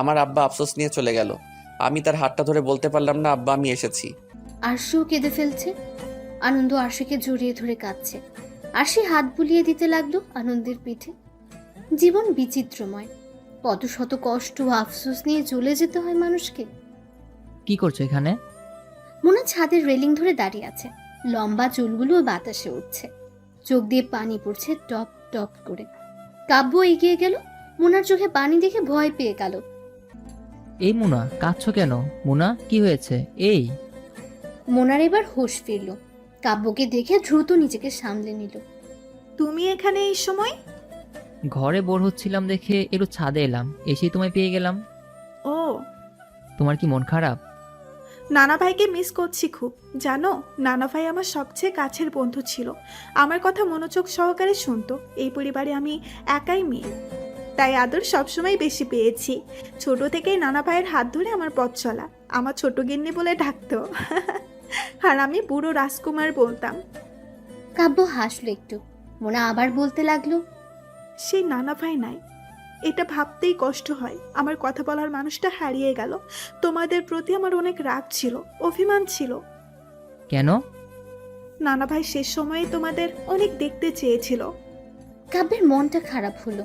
আমার আব্বা আফসোস নিয়ে চলে গেল। আমি তার হাতটা ধরে বলতে পারলাম না, আব্বা আমি এসেছি। আরশিও কেঁদে ফেলছে। আনন্দ আরশিকে জড়িয়ে ধরে কাঁদছে। আরশি হাত বুলিয়ে দিতে লাগলো আনন্দের পিঠে। জীবন বিচিত্রময়। কত শত কষ্ট ও আফসোস নিয়ে চলে যেতে হয় মানুষকে। কি করছো এখানে? মোনা ছাদের রেলিং ধরে দাঁড়িয়ে আছে। লম্বা চুলগুলো বাতাসে উঠছে। চোখ দিয়ে পানি পড়ছে টপ টপ করে। কাব্য এগিয়ে গেল। মোনার চোখে পানি দেখে ভয় পেয়ে গেল। এই মুনা, কাঁদছো কেন? মুনা, কি হয়েছে? এই মোনার এবার হোশ ফিরল। কাব্যকে দেখে দ্রুত নিজেকে সামলে নিল। তুমি এখানে এই সময়? ঘরে বোর হচ্ছিলাম দেখে একটু ছাদে এলাম, এসেই তোমায় পেয়ে গেলাম। ও, তোমার কি মন খারাপ? নানা ভাইকে মিস করছি খুব। জানো, নানা ভাই আমার সবচেয়ে কাছের বন্ধু ছিল। আমার কথা মনোযোগ সহকারে শুনতো। এই পরিবারে আমি একাই মেয়ে, তাই আদর সবসময় বেশি পেয়েছি। ছোট থেকেই নানা ভাইয়ের হাত ধরে আমার পথ চলা। আমার ছোট গিন্নি বলে ডাকতো। আর আমি বুড়ো রাজকুমার বলতাম। কাব্য হাসলো একটু। মোনা আবার বলতে লাগলো, সেই নানা ভাই নাই, এটা ভাবতেই কষ্ট হয়। আমার কথা বলার মানুষটা হারিয়ে গেল। তোমাদের প্রতি আমার অনেক রাগ ছিল, অভিমান ছিল। কেন? নানা ভাই শেষ সময়ে তোমাদের অনেক দেখতে চেয়েছিল। কাব্যের মনটা খারাপ হলো।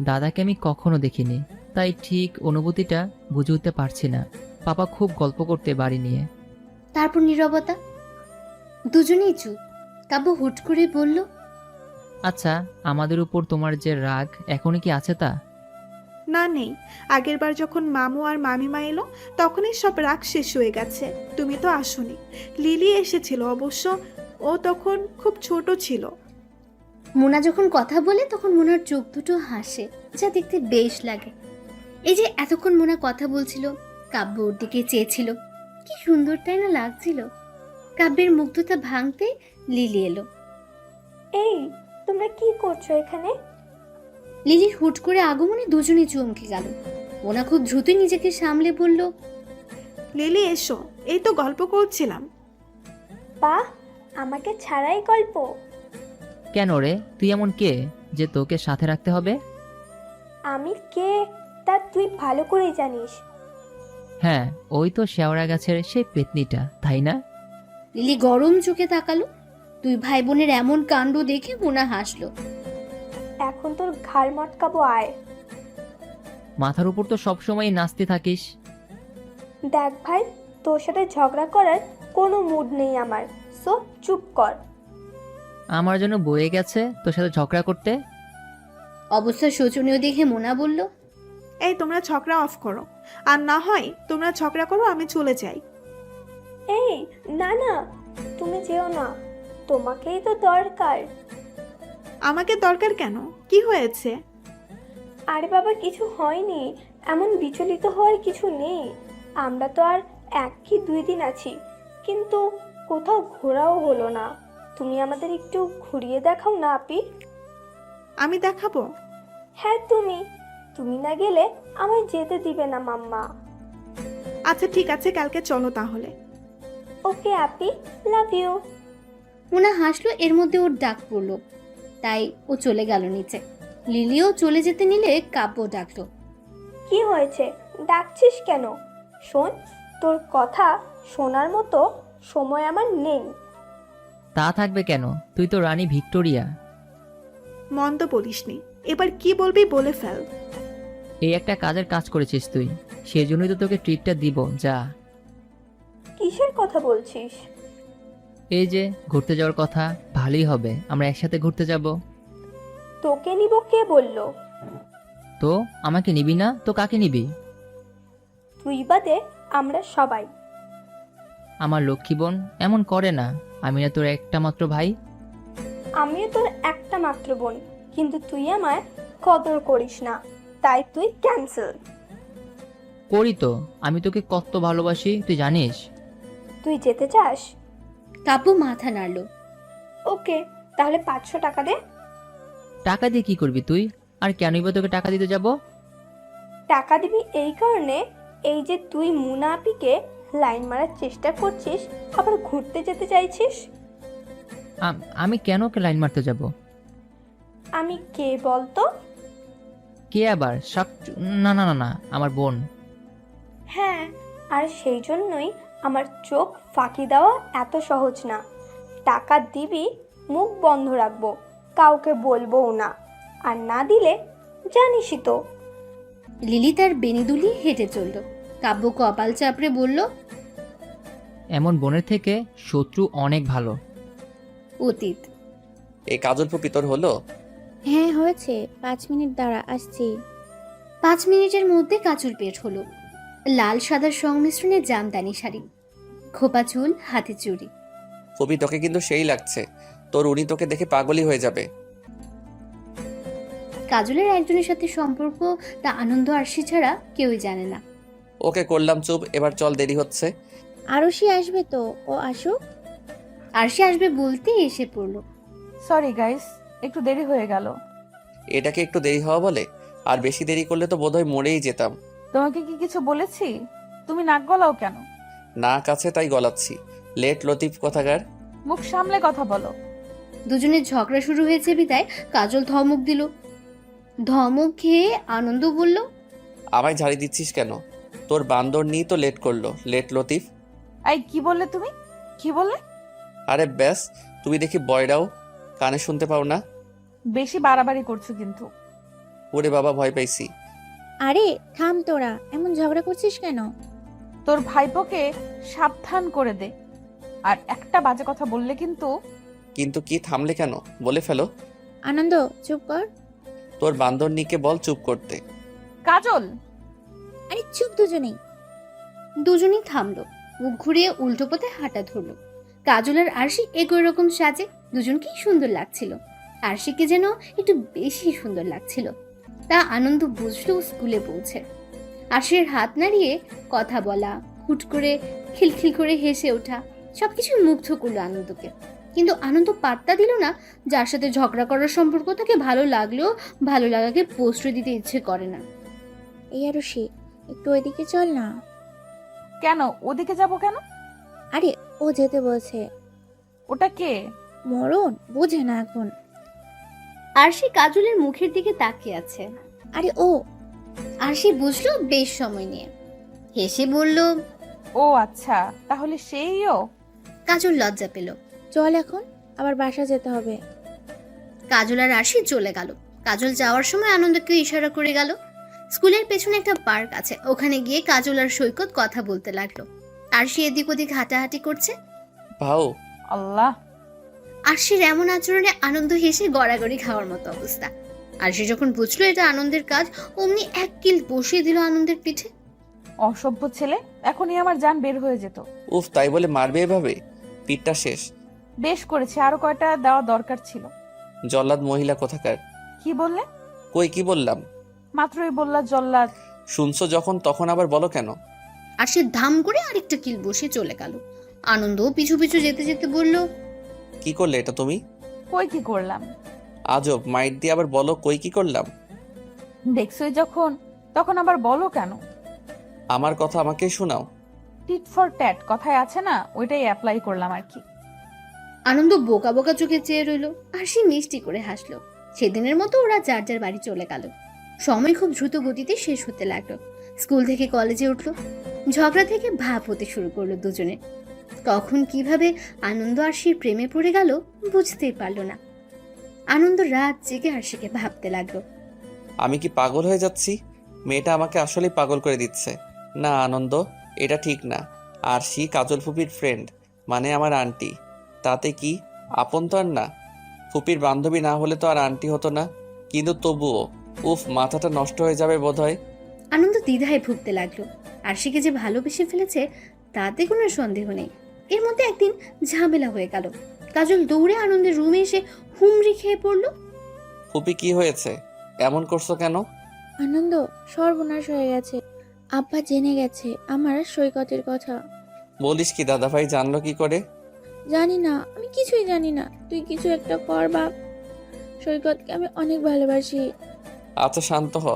দাদাকে আমি কখনো দেখিনি, তাই ঠিক অনুভূতিটা বুঝে উঠতে পারছি না। পাপা খুব গল্প করতে বাড়ি নিয়ে। তারপর নীরবতা। দুজনেই চুপ। কাব্য হুট করে বলল, আচ্ছা, আমাদের উপর তোমার যে রাগ এখনই কি আছে তা? না, নেই। আগেরবার যখন মামু আর মামিমা এলো তখনই সব রাগ শেষ হয়ে গেছে। তুমি তো আসোনি। লিলি এসেছিল অবশ্য, ও তখন খুব ছোট ছিল। মোনা যখন কথা বলে তখন মোনার চোখ দুটো হাসে, যা দেখতে বেশ লাগে। এই যে এতক্ষণ মোনা কথা বলছিল, কাব্য ওর দিকে চেয়েছিল, কি সুন্দরটাই না লাগছিল। কাব্যের মুগ্ধতা ভাঙতে লিলি এলো। এই, তোমরা কি করছো এখানে? লিলির হুট করে আগমনে দুজনে চমকে গেল। মোনা খুব দ্রুতই নিজেকে সামলে বলল, লিলি এসো, এই তো গল্প করছিলাম। বাহ, আমাকে ছাড়াই গল্প? কেন রে, তুই এমন কে যে তোকে সাথে রাখতে হবে? আমি কে তা তুই ভালো করেই জানিস। হ্যাঁ, ওই তো শেওড়া গাছের সেই পেতনিটা, তাই না? লিলি গরম চোখে তাকালো। দুই ভাই বোনের এমন কাণ্ড দেখে মোনা হাসলো। এখন তোর ঘাড় মটকাবো, আয়। মাথার উপর তো সবসময় নাচতে থাকিস। দেখ ভাই, তোর সাথে ঝগড়া করার কোনো মুড নেই আমার, সো চুপ কর। আমার জন্য বয়ে গেছে তোর সাথে ঝগড়া করতে। অবস্থা শোচনীয় দেখে মোনা বলল, এই তোমরা ঝগড়া অফ করো, আর না হয় তোমরা ঝগড়া করো, আমি চলে যাই। এই না না, তুমি যেও না, তোমাকেই তো দরকার। আমাকে দরকার কেন? কি হয়েছে? আরে বাবা, কিছু হয়নি। এমন বিচলিত হওয়ার কিছু নেই। আমরা তো আর 1 কি 2 দিন আছি, কিন্তু কোথাও ঘোরাও হলো না। তুমি আমাদের একটু ঘুরিয়ে দেখাও না আপি। আমি দেখাবো? হ্যাঁ তুমি না গেলে আমায় যেতে দিবে না মাম্মা। আচ্ছা ঠিক আছে, কালকে চলো তাহলে। ওকে আপি, লাভ ইউ। মোনা হাসলো। এর মধ্যে ওর ডাক পড়লো, তাই ও চলে গেল নিচে। লিলিও চলে যেতে নিলে কাব্য ডাকলো, কি হয়েছে, ডাকছিস কেন? শোন, তোর কথা শোনার মতো সময় আমার নেই। তা থাকবে কেন, তুই তো রানী ভিক্টোরিয়া। মন্দ বলিসনি, এবার কি বলবি বলে ফেল। এই একটা কাজের কাজ করেছিস তুই, সেজন্যই তো তোকে ট্রিটটা দিব। যা। কিসের কথা বলছিস? এই যে ঘুরতে যাওয়ার কথা, ভালোই হবে, আমরা একসাথে ঘুরতে যাব। তোকে নিব কে বললো? তো আমাকে নিবি না তো কাকে নিবি? তুই বাদে আমরা সবাই। আমার লক্ষ্মী বোন এমন করে না, আমি না তোর একটা মাত্র ভাই। আমিও তোর একটা মাত্র বোন, কিন্তু তুই আমায় কদর করিস না, তাই তুই ক্যান্সেল। করি তো, আমি তোকে কত ভালোবাসি তুই জানিস। তুই যেতে চাস? কাব্য মাথা নাড়ল। ওকে, তাহলে 500 টাকা দে। টাকা দিয়ে কি করবি তুই? আর কেনই বা তোকে টাকা দিতে যাব? টাকা দিবি এই কারণে, এই যে তুই মুনা আপিকে লাইন মারার চেষ্টা করছিস, আবার ঘুরতে যেতে চাইছিস। আমি কেন ওকে লাইন মারতে যাব? আমি কে বলতো? কে আবার? না না না না, আমার বোন। হ্যাঁ, আর সেই জন্যই আমার চোখ ফাঁকি দেওয়া এত সহজ না। টাকা দিবি, মুখ বন্ধ রাখবো, কাউকে বলবোও না, আর না দিলে জানিসই তো। লিলি তার বেনি দুলিয়ে হেঁটে চলল। কাব্য কপাল চাপড়ে বলল, এমন বোনের থেকে শত্রু অনেক ভালো। অতীত। এই কাজল ফুপি তোর হলো? হ্যাঁ হয়েছে, 5 মিনিট দাঁড়া, আসছি। 5 মিনিটের মধ্যে কাজল পেট হলো। লাল সাদার সংমিশ্রণে জামদানি শাড়ি, খোপা চুল, হাতে চুড়ি। ফুপি তোকে কিন্তু সেই লাগছে, তোর উনি তোকে দেখে পাগলই হয়ে যাবে। কাজলের একজনের সাথে সম্পর্ক তা আনন্দ আরশি ছাড়া কেউই জানে না। ওকে করলাম চুপ, এবার চল, দেরি হচ্ছে। আরশি আসবে তো, ও আসুক। আরশি আসবে বলতেই এসে পড়ল। সরি গাইস, একটু দেরি হয়ে গেল। এটাকে একটু দেরি হওয়া বলে? আর বেশি দেরি করলে তো বোধহয় মরেই যেতাম। তোমাকে কি কিছু বলেছি? তুমি নাক গলাও কেন? না কাছে তাই গলাচ্ছি। লেট লতিফ কথাকার। মুখ সামলে কথা বলো। দুজনের ঝগড়া শুরু হয়েছে বিদায় কাজল ধমক দিল। ধমক খেয়ে আনন্দ বলল, আমায় ঝাড়ি দিচ্ছিস কেন? তোর বান্দর নিয়ে তো লেট করলো। লেট লতিফ। এই কি বললে তুমি? কি বললে? আরে ব্যাস, তুমি দেখি বয়রাও কানে শুনতে পাও না। বেশি বাড়াবাড়ি করছো কিন্তু। ওরে বাবা, ভয় পাইছি। আরে থাম তোরা, এমন ঝগড়া করছিস কেন? তোর ভাইপোকে সাবধান করে দে, আর একটা বাজে কথা বললে কিন্তু। কিন্তু কি, থামলে কেন? বলে ফেলো। আনন্দ চুপ কর। তোর বান্দর নিকে বল চুপ করতে। কাজল! আরে চুপ দুজনেই। দুজনেই থামলো, মুখ ঘুরিয়ে উল্টো পথে হাঁটা ধরলো। কাজল আর আরশি একই রকম সাজে, দুজনকেই সুন্দর লাগছিল। আরশিকে যেন একটু বেশি সুন্দর লাগছিল। তা আনন্দ বুঝলো স্কুলে পৌঁছে। আরশির হাত নাড়িয়ে কথা বলা, হুট করে খিলখিল করে হেসে ওঠা, সবকিছু মুগ্ধ করলো আনন্দকে। কিন্তু আনন্দ পাত্তা দিল না, যার সাথে ঝগড়া করার সম্পর্ক তাকে ভালো লাগলেও ভালো লাগাকে প্রশ্রয় দিতে ইচ্ছে করে না। এই আরশি, একটু ওইদিকে চল না। কেন ওদিকে যাব কেন? আরে ও যেতে বলছে। ওটা কে? মরণ বোঝে না এখন। আরশি কাজলের মুখের দিকে তাকিয়ে আছে। আরে ও। আরশি বুঝলো বেশ সময় নিয়ে, হেসে বলল, ও আচ্ছা, তাহলে সেইও। কাজল লজ্জা পেল। চল এখন, আবার বাসা যেতে হবে। কাজল আর আরশি চলে গেল। কাজল যাওয়ার সময় আনন্দকে ইশারা করে গেল। স্কুলের পেছনে একটা পার্ক আছে, ওখানে গিয়ে কাজল আর সৈকত কথা বলতে লাগলো। আরশি এদিক ওদিক হাঁটাহাঁটি করছে। ভাও। আল্লাহ! আরশির এমন আচরণে আনন্দ হেসে গড়াগড়ি খাওয়ার মতো অবস্থা। আরশি যখন বুঝলো এটা আনন্দের কাজ, অমনি এক কিল বসিয়ে দিল আনন্দের পিঠে। অসভ্য ছেলে, এখনই আমার জান বের হয়ে যেত। উফ, তাই বলে মারবে এভাবে? পিঠটা শেষ। বেশ করেছে, আরো কয়টা দেওয়া দরকার ছিল। জল্লাদ মহিলা কোথাকার। কি বললে? কই কি বললাম? মাত্রই বললা জল্লাদ। শুনছো যখন তখন আবার বলো কেন? আরশি ধাম করে আরেকটা কিল বসে চলে গেল। আনন্দ পিছু পিছু যেতে যেতে বলল, কি করলে এটা তুমি? কই কি করলাম? আজব, মাইট দিয়ে আবার বলো কই কি করলাম। দেখছই যখন, তখন আবার বলো কেন? আমার কথা আমাকে শোনাও। টিট ফর ট্যাট কথায় আছে না, ওইটাই অ্যাপ্লাই করলাম আর কি। আনন্দ বোকা বোকা চোখে চেয়ে রইল। আরশি মিষ্টি করে হাসলো। সেদিনের মতো ওরা যার যার বাড়ি চলে গেল। সময় খুব দ্রুত গতিতে শেষ হতে লাগলো। স্কুল থেকে কলেজে উঠলো। ঝগড়া থেকে ভাব হতে শুরু করলো দুজনে। কখন কিভাবে আনন্দ আরশির প্রেমে পড়ে গেল বুঝতেই পারলো না। আনন্দ রাত জেগে আরশিকে ভাবতে লাগলো। আমি কি পাগল হয়ে যাচ্ছি? মেয়েটা আমাকে আসলেই পাগল করে দিচ্ছে। না আনন্দ, এটা ঠিক না। আরশি কাজল ফুপির ফ্রেন্ড, মানে আমার আন্টি। তাতে কি, আপন তো আর না। ফুপির বান্ধবী না হলে তো আর আন্টি হতো না। কিন্তু তবুও, উফ, মাথাটা নষ্ট হয়ে যাবে বোধহয়। আনন্দ দ্বিধায় ভুগতে লাগলো। আরশিকে যে ভালোবেসে ফেলেছে তাতে কোনো সন্দেহ নেই। এর মধ্যে একদিন ঝামেলা হয়ে গেল। কাজল দৌড়ে আনন্দের রুমে এসে হুমড়ি খেয়ে পড়লো। ফুপি কি হয়েছে? এমন করছো কেন? আনন্দ, সর্বনাশ হয়ে গেছে। আব্বা জেনে গেছে আমার সৈকতের কথা। বলিস কি, দাদাভাই জানলো কি করে? জানি না, আমি কিছুই জানি না। তুই কিছু একটা কর বাপ। সৈকতকে আমি অনেক ভালোবাসি। আচ্ছা শান্ত হ,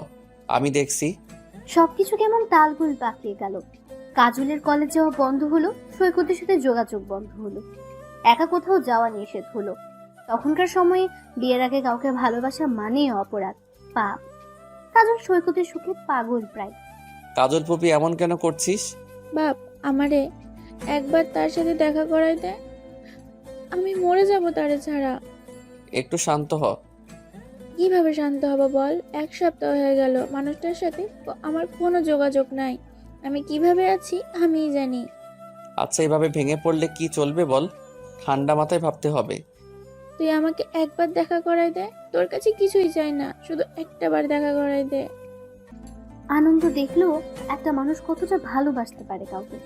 আমি দেখছি। সবকিছু কেমন তালগোল পাকিয়ে গেল। কাজলের কলেজ যাওয়া বন্ধ হলো, সৈকতের সাথে যোগাযোগ বন্ধ হলো, একা কোথাও যাওয়া নিষেধ হলো। তখনকার সময়ে বিয়ের আগে কাউকে ভালোবাসা মানেই অপরাধ, পাপ। কাজল সৈকতের সুখে পাগল প্রায়। কাজল ফুপি এমন কেন করছিস? বাপ, আমারে একবার তার সাথে দেখা করাই দে। আমি মরে যাব তারে ছাড়া। একটু শান্ত হ। কিভাবে শান্ত হব বল? 1 সপ্তাহ হয়ে গেল মানুষটার সাথে আমার কোনো যোগাযোগ নাই। আমি কিভাবে আছি আমিই জানি। আচ্ছা, এভাবে ভেঙে পড়লে কি চলবে বল? ঠান্ডা মাথায় ভাবতে হবে। তুই আমাকে একবার দেখা করাই দে। তোর কাছে কিছুই চাই না, শুধু একটাবার দেখা করাই দে। আনন্দ দেখলো একটা মানুষ কতটা ভালোবাসতে পারে কাউকে।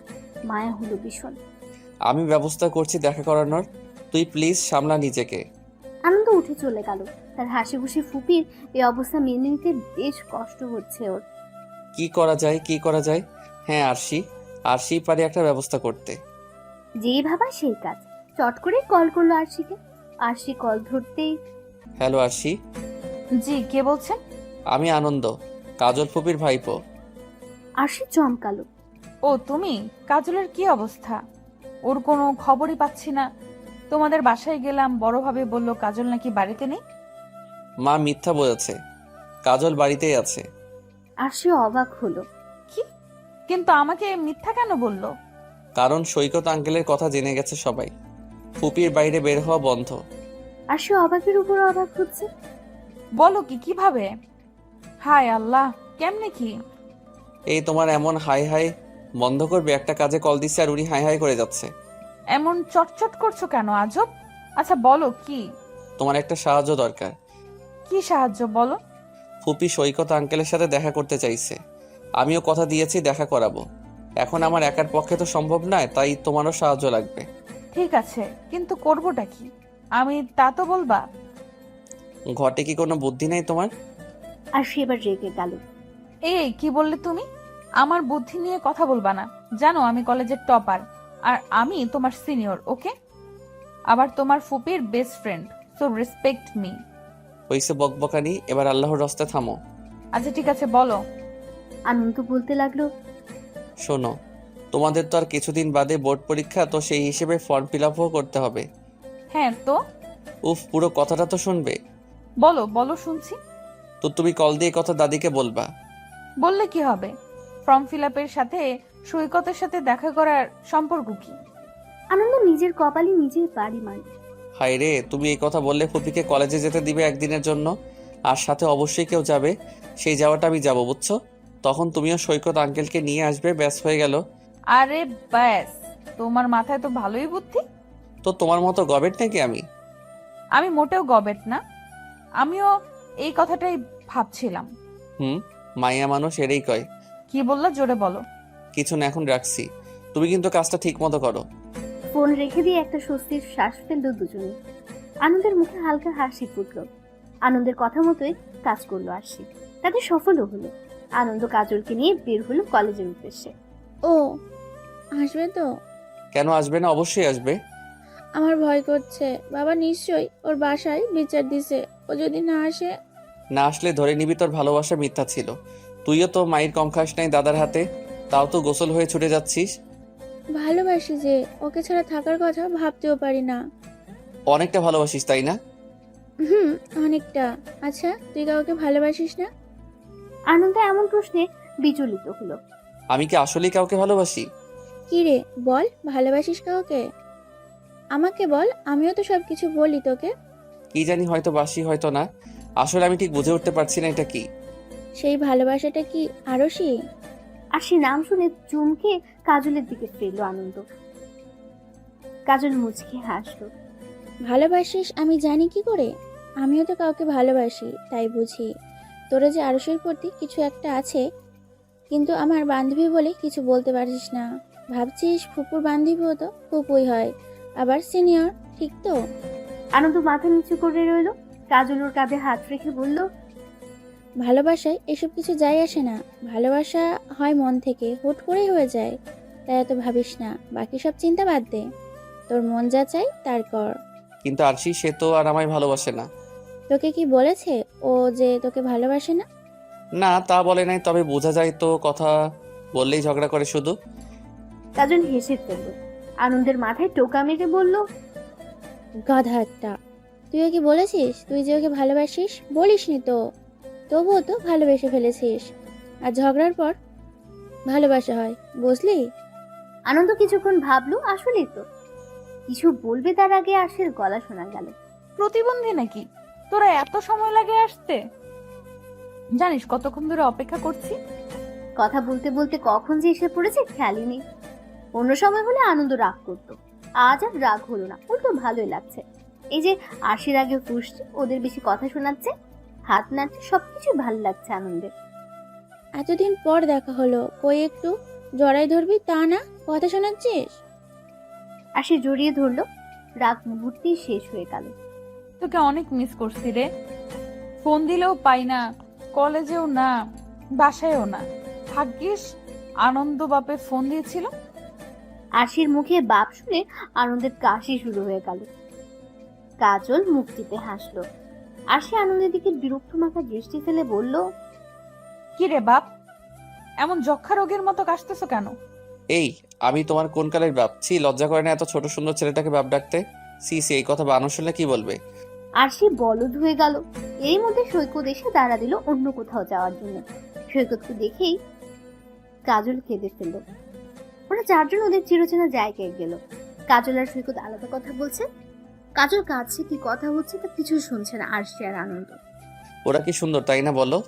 মায়া হলো ভীষণ। আমি ব্যবস্থা করছি দেখা করানোর, তুই প্লিজ সামলা নিজেকে। আনন্দ উঠে চলে গেল। তার হাসি খুশি ফুপির এই অবস্থা মেনে নিতে বেশ কষ্ট হচ্ছে ওর। কি করা যায়, কি করা যায়? হ্যাঁ, আরশি পারে একটা ব্যবস্থা করতে। যেই ভাবা সেই কাজ। চট করে কল করলো আরশিকে। আরশি কল ধরতেই, হ্যালো আরশি। জি, কে বলছেন? আমি আনন্দ, কাজল ফুপির ভাইপো। আরশি চমকালো। ও তুমি? কাজলের কি অবস্থা? ওর কোনো খবরই পাচ্ছি না। তোমাদের বাসায় গেলাম, বড়ভাবে বললো কাজল নাকি বাড়িতে নেই। মা মিথ্যা বলেছে, কাজল বাড়িতেই আছে। আরশি অবাক হলো। কি? কিন্তু আমাকে মিথ্যা কেন বললো? কারণ সৈকত আঙ্কেলের কথা জেনে গেছে সবাই। ফুপির বাইরে বের হওয়া বন্ধ। আরশি অবাকের উপর অবাক হচ্ছে। বলো কি, কিভাবে? হায় আল্লাহ, কেমনে কি? এই তোমার এমন হাই হাই বন্ধ করবে? একটা কাজে কল দিচ্ছে আর উনি হাই হাই করে যাচ্ছে। এমন চটচট করছো কেন আজব? আচ্ছা বলো কি? তোমার একটা সাহায্য দরকার। কি সাহায্য বলো? ফুপি সৈকত আঙ্কেলের সাথে দেখা করতে চাইছে। আমিও কথা দিয়েছি দেখা করাবো। এখন আমার একার পক্ষে তো সম্ভব নয়, তাই তোমারও সাহায্য লাগবে। ঠিক আছে, কিন্তু করবোটা কি? আমি তা তো বলবা। ঘটে কি কোনো বুদ্ধি নেই তোমার? আরশি এবার রেগে গেল। এই কি বললে তুমি? আমার বুদ্ধি নিয়ে কথা বলবা না। জানো আমি কলেজের টপার, আর আমি তোমার সিনিয়র, ওকে? আবার তোমার ফুপির best friend, so respect me. হইছে বকবকানি, এবার আল্লাহর রাস্তায় থামো। আচ্ছা ঠিক আছে, বলো। আনন্দ বলতে লাগলো, শোনো, তোমাদের তো আর কিছুদিন বাদে বোর্ড পরীক্ষা, তো সেই হিসেবে ফর্ম ফিল আপও করতে হবে। হ্যাঁ তো? উফ, পুরো কথাটা তো শুনবে। বলো বলো, শুনছি। তো তুমি কল দিয়ে কথা দাদিকে বলবা। বললে কি হবে? ফর্ম ফিল আপের সাথে সৈকতের সাথে দেখা করার সম্পর্ক কি? আনন্দ নিজের কপালে নিজেই বাড়ি মারল। হায় রে, তুমি এই কথা বললে ফুপিকে কলেজে যেতে দিবে একদিনের জন্য, আর সাথে অবশ্যই কেউ যাবে। সেই যাওয়াটা আমি যাবো, বুঝছো? তখন তুমিও সৈকত আঙ্কেলকে নিয়ে আসবে, ব্যাস হয়ে গেল। আরে ব্যাস, তোমার মাথায় তো ভালোই বুদ্ধি। তো তোমার মতো গবেট নাকি আমি? আমি মোটেও গবেট না, আমিও এই কথাটাই ভাবছিলাম। মাইয়া মানুষ এরই কয়। কি বললা, জোরে বলো। কিছু না, এখন রাখছি। তুমি কিন্তু কাজটা ঠিক মতো করো। ফোন রেখে দিয়ে একটা স্বস্তির শ্বাস ফেলল দুজনে। আনন্দের মুখে হালকা হাসি ফুটল। আনন্দের কথা মতোই কাজ করলো আরশি। তাতে সফলও হলো। আনন্দ কাজলকে নিয়ে বের হলো কলেজের উদ্দেশ্যে। ও আসবে তো? কেন আসবে না? অবশ্যই আসবে। আমার ভয় করছে। বাবা নিশ্চয়ই ওর বাসায় বিচার দিছে। ও যদি না আসে? না আসলে ধরে নিবি তোর ভালোবাসা মিথ্যা ছিল। তুইও তো মায়ের কম খাস নাই দাদার হাতে, তাও তো গোসল হয়ে ছুটে যাচ্ছিস। ভালোবাসি যে, ওকে ছাড়া থাকার কথা ভাবতেও পারি না। অনেকটা ভালোবাসিস তাই না? অনেকটা। আচ্ছা তুই কাউকে ভালোবাসিস না? আনন্দ এমন প্রশ্নে বিচলিত হলো। আমি কি আসলেই কাউকে ভালোবাসি? কি রে বল, ভালোবাসিস কাউকে? আমাকে বল, আমিও তো সব কিছু বলি তোকে। কি জানি, হয়তো বাসি হয়তো না। আসলে আমি ঠিক বুঝে উঠতে পারছি না এটা কি। সেই ভালোবাসাটা কি আরশি? আরশি নাম শুনে চমকে কাজলের দিকে ফিরল আনন্দ। কাজল মুচকি হাসলো। ভালোবাসিস আমি জানি কি করে? আমিও তো কাউকে ভালোবাসি, তাই বুঝি। তোরা যে আরশের প্রতি কিছু একটা আছে, কিন্তু আমার বান্ধবী বলে কিছু বলতে পারিস না। ভাবছিস ফুপুর বান্ধবীও তো ফুপুই হয়, আবার সিনিয়র, ঠিক তো? আনন্দ মাথা নিচু করে রইল। কাজল ওর কাঁধে হাত রেখে বলল, ভালোবাসায় এসব কিছু যায় আসে না। ভালোবাসা হয় মন থেকে, হুট করেই হয়ে যায়। তাই এত ভাবিস না, বাকি সব চিন্তা বাদ দে। তোর মন যা চাই তার কর। কিন্তু আরশি, সে তো আর আমায় ভালোবাসে না। তোকে কি বলেছে ও যে তোকে ভালোবাসে না? না, তা বলে নাই, তবে বোঝা যায় তো, কথা বললেই ঝগড়া করে শুধু। কাজল হেসে ফেলল। আনন্দের মাথায় টোকা মেরে বলল, গাধা একটা। তুই ওকে বলেছিস তুই যে ওকে ভালোবাসিস? বলিসনি তো, তবুও তো ভালোবেসে ফেলেছিস। আর ঝগড়ার পর ভালোবাসা হয়, বুঝলি? আনন্দ কিছুক্ষণ ভাবলো, আসলেই তো। কিছু বলবে তার আগে আরশির গলা শোনা গেল। প্রতিবন্ধী নাকি তোরা, এত সময় লাগে আসতে? জানিস কতক্ষণ ধরে অপেক্ষা করছি? কথা বলতে বলতে কখন যে এসে পড়েছে খেয়ালই নেই। অন্য সময় হলে আনন্দ রাগ করতো, আজ আর রাগ হলো না, উল্টো ভালোই লাগছে। এই যে আরশির আগে ফুসছে, ওদের বেশি কথা শোনাচ্ছে, হাত নাড়ছে, সবকিছু ভালো লাগছে আনন্দের। এতদিন পর দেখা হলো, কই একটু জড়াই ধরবি তা না, কথা শোনাচ্ছিস? আরশি জড়িয়ে ধরলো। রাগ মুহূর্তেই শেষ হয়ে গেল। তোকে অনেক মিস করছি রে। ফোন দিলেও পাই না, কলেজেও না, বাসায়ও না। ভাগ্যিস আনন্দ বাপে ফোন দিয়েছিল। আরশির মুখে বাপ শুনে আনন্দের কাশি শুরু হয়ে গেল। কাজল মুখ টিপে হাসলো। আরশি আনন্দের দিকে বিরক্ত মাখা দৃষ্টি ফেলে বলল, কি রে বাপ, এমন যক্ষা রোগের মতো কাশতেছো কেন? এই, আমি তোমার কোন কালের বাপ? ছি, লজ্জা করে না এত ছোট সুন্দর ছেলেটাকে বাপ ডাকতে? সি সি, এই কথা বানর শুনলে কি বলবে? আরশি বলদ হয়ে গেল। এই মধ্যে সৈকত এসে দাঁড়া দিল অন্য কোথাও যাওয়ার জন্য। সৈকতকে দেখেই কাজল কেঁদে ফেলল। ওরা চারজন ওদের চিরচেনা জায়গায় গেল। কাজল আর সৈকত আলাদা কথা বলছে। কাজল কাছে কি কথা হচ্ছে তা কিছু শুনছে না আরশি আর আনন্দ। ওরা কি সুন্দর, তাই না বলো?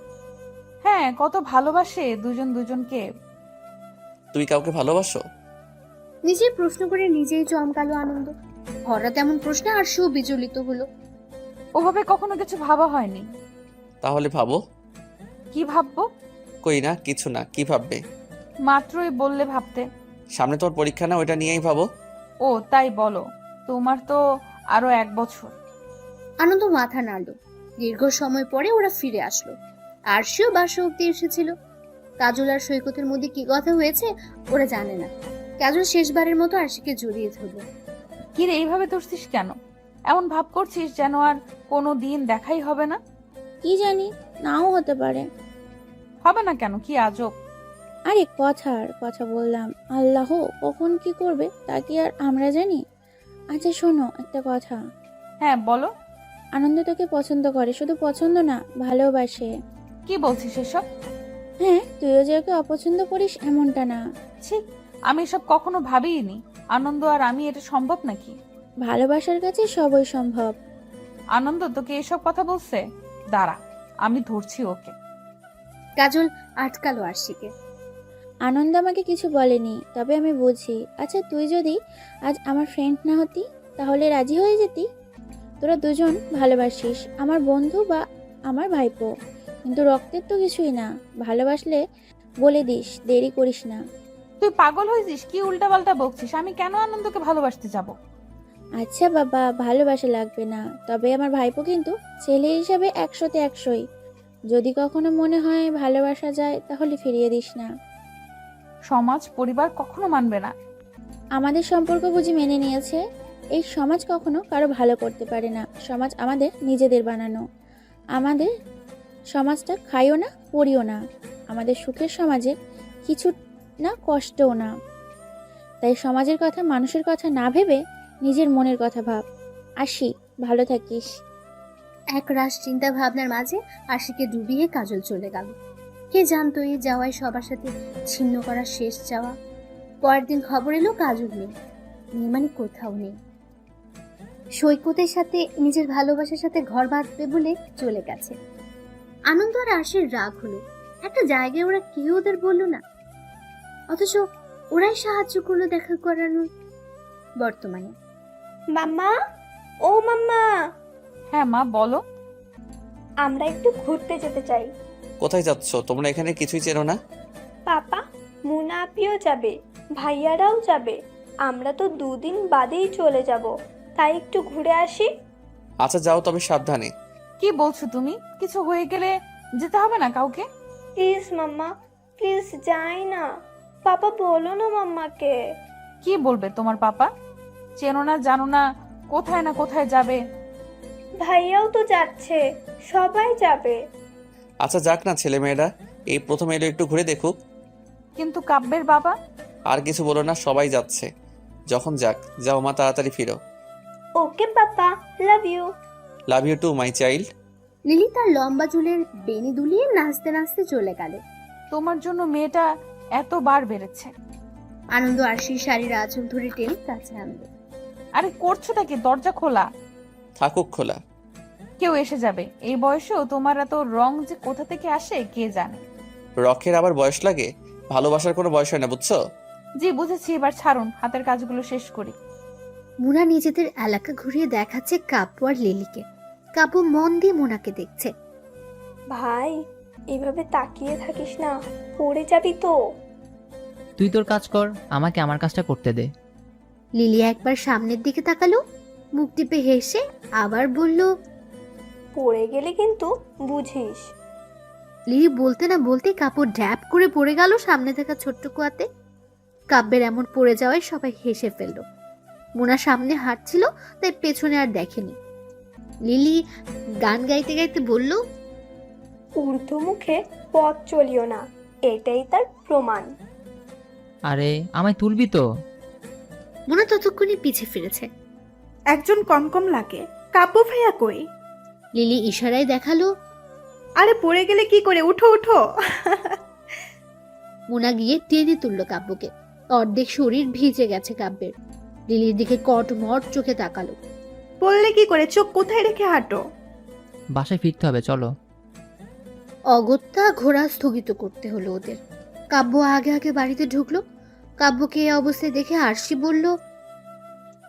হ্যাঁ, কত ভালোবাসে দুজন দুজনকে। তুই কাউকে ভালোবাসো? নিজেই প্রশ্ন করে নিজেই চমকালো আনন্দ। হঠাৎ এমন প্রশ্নে আরশিও বিচলিত হলো। ওভাবে কখনো কিছু ভাবা হয়নি। তাহলে ভাবো। কি ভাববো? কই না, কিছু না, কি ভাববে? মাত্রই বললে ভাবতে। সামনে তোর পরীক্ষা না, ওইটা নিয়েই ভাবো। ও তাই বলো, তোমার তো আরো 1 বছর। আনন্দ মাথা নাড়ল। দীর্ঘ সময় পরে ওরা ফিরে আসলো। আরশিও বাসা অব্দি এসেছিল। কাজল আর সৈকতের মধ্যে কি কথা হয়েছে ওরা জানে না। কাজল শেষবারের মতো আরশিকে জড়িয়ে ধরল। কি রে, এইভাবে ধরছিস কেন? এমন ভাব করছিস যেন আর কোনো দিন দেখাই হবে না। কি জানি, নাও হতে পারে। হবে না কেন? কি আজব। আরে কথার কথা বললাম, আল্লাহ কখন কি করবে তা কি আর আমরা জানি? আচ্ছা শোনো একটা কথা। হ্যাঁ বলো। আনন্দ তোকে পছন্দ করে, শুধু পছন্দ না, ভালোবাসে। কি বলছিস এসব? হ্যাঁ, তুইও যে ওকে অপছন্দ করিস এমনটা না। ছি, আমি এসব কখনো ভাবিনি। আনন্দ আর আমি, এটা সম্ভব নাকি? ভালোবাসার কাছে সবই সম্ভব। আনন্দ তোকে এসব কথা বলছে? দাঁড়া, আমি ধরছি ওকে। কাজল আটকালো আরশিকে। আনন্দ আমাকে কিছু বলেনি, তবে আমি বুঝি। আচ্ছা তুই যদি আজ আমার ফ্রেন্ড না হতি তাহলে রাজি হয়ে যেতি? তোরা দুজন ভালোবাসিস, আমার বন্ধু বা আমার ভাইপো, কিন্তু রক্তের তো কিছুই না। ভালোবাসলে বলে দিস, দেরি করিস না। তুই পাগল হয়েছিস? কি উল্টাপাল্টা বকছিস? আমি কেন আনন্দকে ভালোবাসতে যাব? আচ্ছা বাবা, ভালোবাসা লাগবে না, তবে আমার ভাইপো কিন্তু ছেলে হিসাবে 100-তে 100ই। যদি কখনো মনে হয় ভালোবাসা যায় তাহলে ফিরিয়ে দিস না। সমাজ পরিবার কখনো মানবে না। আমাদের সম্পর্ক বুঝি মেনে নিয়েছে? এই সমাজ কখনো কারো ভালো করতে পারে না। সমাজ আমাদের নিজেদের বানানো। আমাদের সমাজটা খাইও না, পড়িও না। আমাদের সুখের সমাজে কিছু না, কষ্টও না। তাই সমাজের কথা, মানুষের কথা না ভেবে নিজের মনের কথা ভাব। আসি, ভালো থাকিস। এক রাশ চিন্তা ভাবনার মাঝে আরশিকে ডুবিয়ে কাজল চলে গেল। কে জানতো এই যাওয়াই সবার সাথে ছিন্ন করার শেষ যাওয়া। পরের দিন খবর এলো কাজল নেই, নির্মাণী কোথাও নেই। সৈকতের সাথে নিজের ভালোবাসার সাথে ঘর বাঁধবে বলে চলে গেছে। আনন্দ আর আশির রাগ হলো, একটা জায়গায় ওরা কেউ ওদের বললো না, অথচ ওরাই সাহায্য করলো দেখা করানোর। বর্তমানে মাম্মা, ও মাম্মা, হ্যাঁ মা বলো। আমরা একটু ঘুরতে যেতে চাই। কোথায় যাচ্ছ? তোমরা এখানে কিছুই চেনো না। পাপা, মুনা আপিও যাবে, ভাইয়ারাও যাবে। আমরা তো 2 দিন বাদেই চলে যাব, তাই একটু ঘুরে আসি। আচ্ছা যাও, তবে সাবধানে। কি বলছো তুমি? কিছু হয়ে গেলে যেতে হবে না কাউকে? প্লিজ মাম্মা, প্লিজ যাই না। পাপা বলো না মাম্মাকে। কি বলবে তোমার পাপা? চেনো না জানো না, কোথায় না কোথায় যাবে। ভাইয়াও তো যাচ্ছে, সবাই যাবে। আচ্ছা যাক না, ছেলেমেয়েরা এই প্রথম এলো, একটু ঘুরে দেখুক। কিন্তু কাব্যের বাবা? আর কিছু বলো না, সবাই যাচ্ছে যখন যাক। যাও মা, তাড়াতাড়ি ফিরো। Okay papa, love you. Love you too my child. Lily তার লম্বা চুলের বেনি দুলিয়ে নাচতে নাচতে চলে গেল। তোমার জন্য মেয়েটা এতবার বেড়েছে। আনন্দ আরশির শাড়ির আঁচল ধরে টেনে কাছে আনলো। আরে করছোটা কি? দরজা খোলা। থাকুক খোলা। কেউ এসে যাবে। এই বয়সেও তোমার এত রং যে কোথা থেকে আসে কে জানে। রকের আবার বয়স লাগে? ভালোবাসার কোনো বয়স হয় না, বুঝছো? জি বুঝেছি, এবার ছাড়ুন, হাতের কাজগুলো শেষ করি। মুনা নিজেদের এলাকা ঘুরিয়ে দেখাচ্ছে কাব্য আর লিলিকে। কাব্য মন দিয়ে মোনাকে দেখছে। ভাই, এভাবে তাকিয়ে থাকিস না, পড়ে যাবি তো। তুই তোর কাজ কর, আমাকে আমার কাজটা করতে দে। লিলি একবার সামনের দিকে তাকালো, মুখ টিপে হেসে আবার বলল, পড়ে গেলে কিন্তু বুঝিস। লিলি বলতে না বলতে কাপড় ড্যাপ করে পড়ে গেল সামনে থাকা ছোট্ট কুয়াতে। কাব্যের এমন পড়ে যাওয়ায় সবাই হেসে ফেলল। মোনা সামনে হাঁটছিল, তাই পেছনে আর দেখেনি। লিলি গান গাইতে গাইতে বলল, ঊর্ধ্ব মুখে পথ চলিও না, এটাই তার প্রমাণ। আরে আমায় তুলবি তো? মোনা ততক্ষণে পিছে ফিরেছে। একজন কম লাগে। কাব্য ভাইয়া কই? লিলি ইশারায় দেখালো। আরে পড়ে গেলে কি করে, উঠো উঠো। মোনা গিয়ে টেনে তুলল কাব্যকে। অর্ধেক শরীর ভিজে গেছে কাব্যের। লিলির দিকে কটমট চোখে তাকালো। পড়লে কি করে, চোখ কোথায় রেখে হাঁটো? বাসায় ফিরতে হবে, চলো। অগত্যা ঘোড়া স্থগিত করতে হলো ওদের। কাব্য আগে আগে বাড়িতে ঢুকলো। কাব্যকে এই অবস্থায় দেখে আরশি বলল,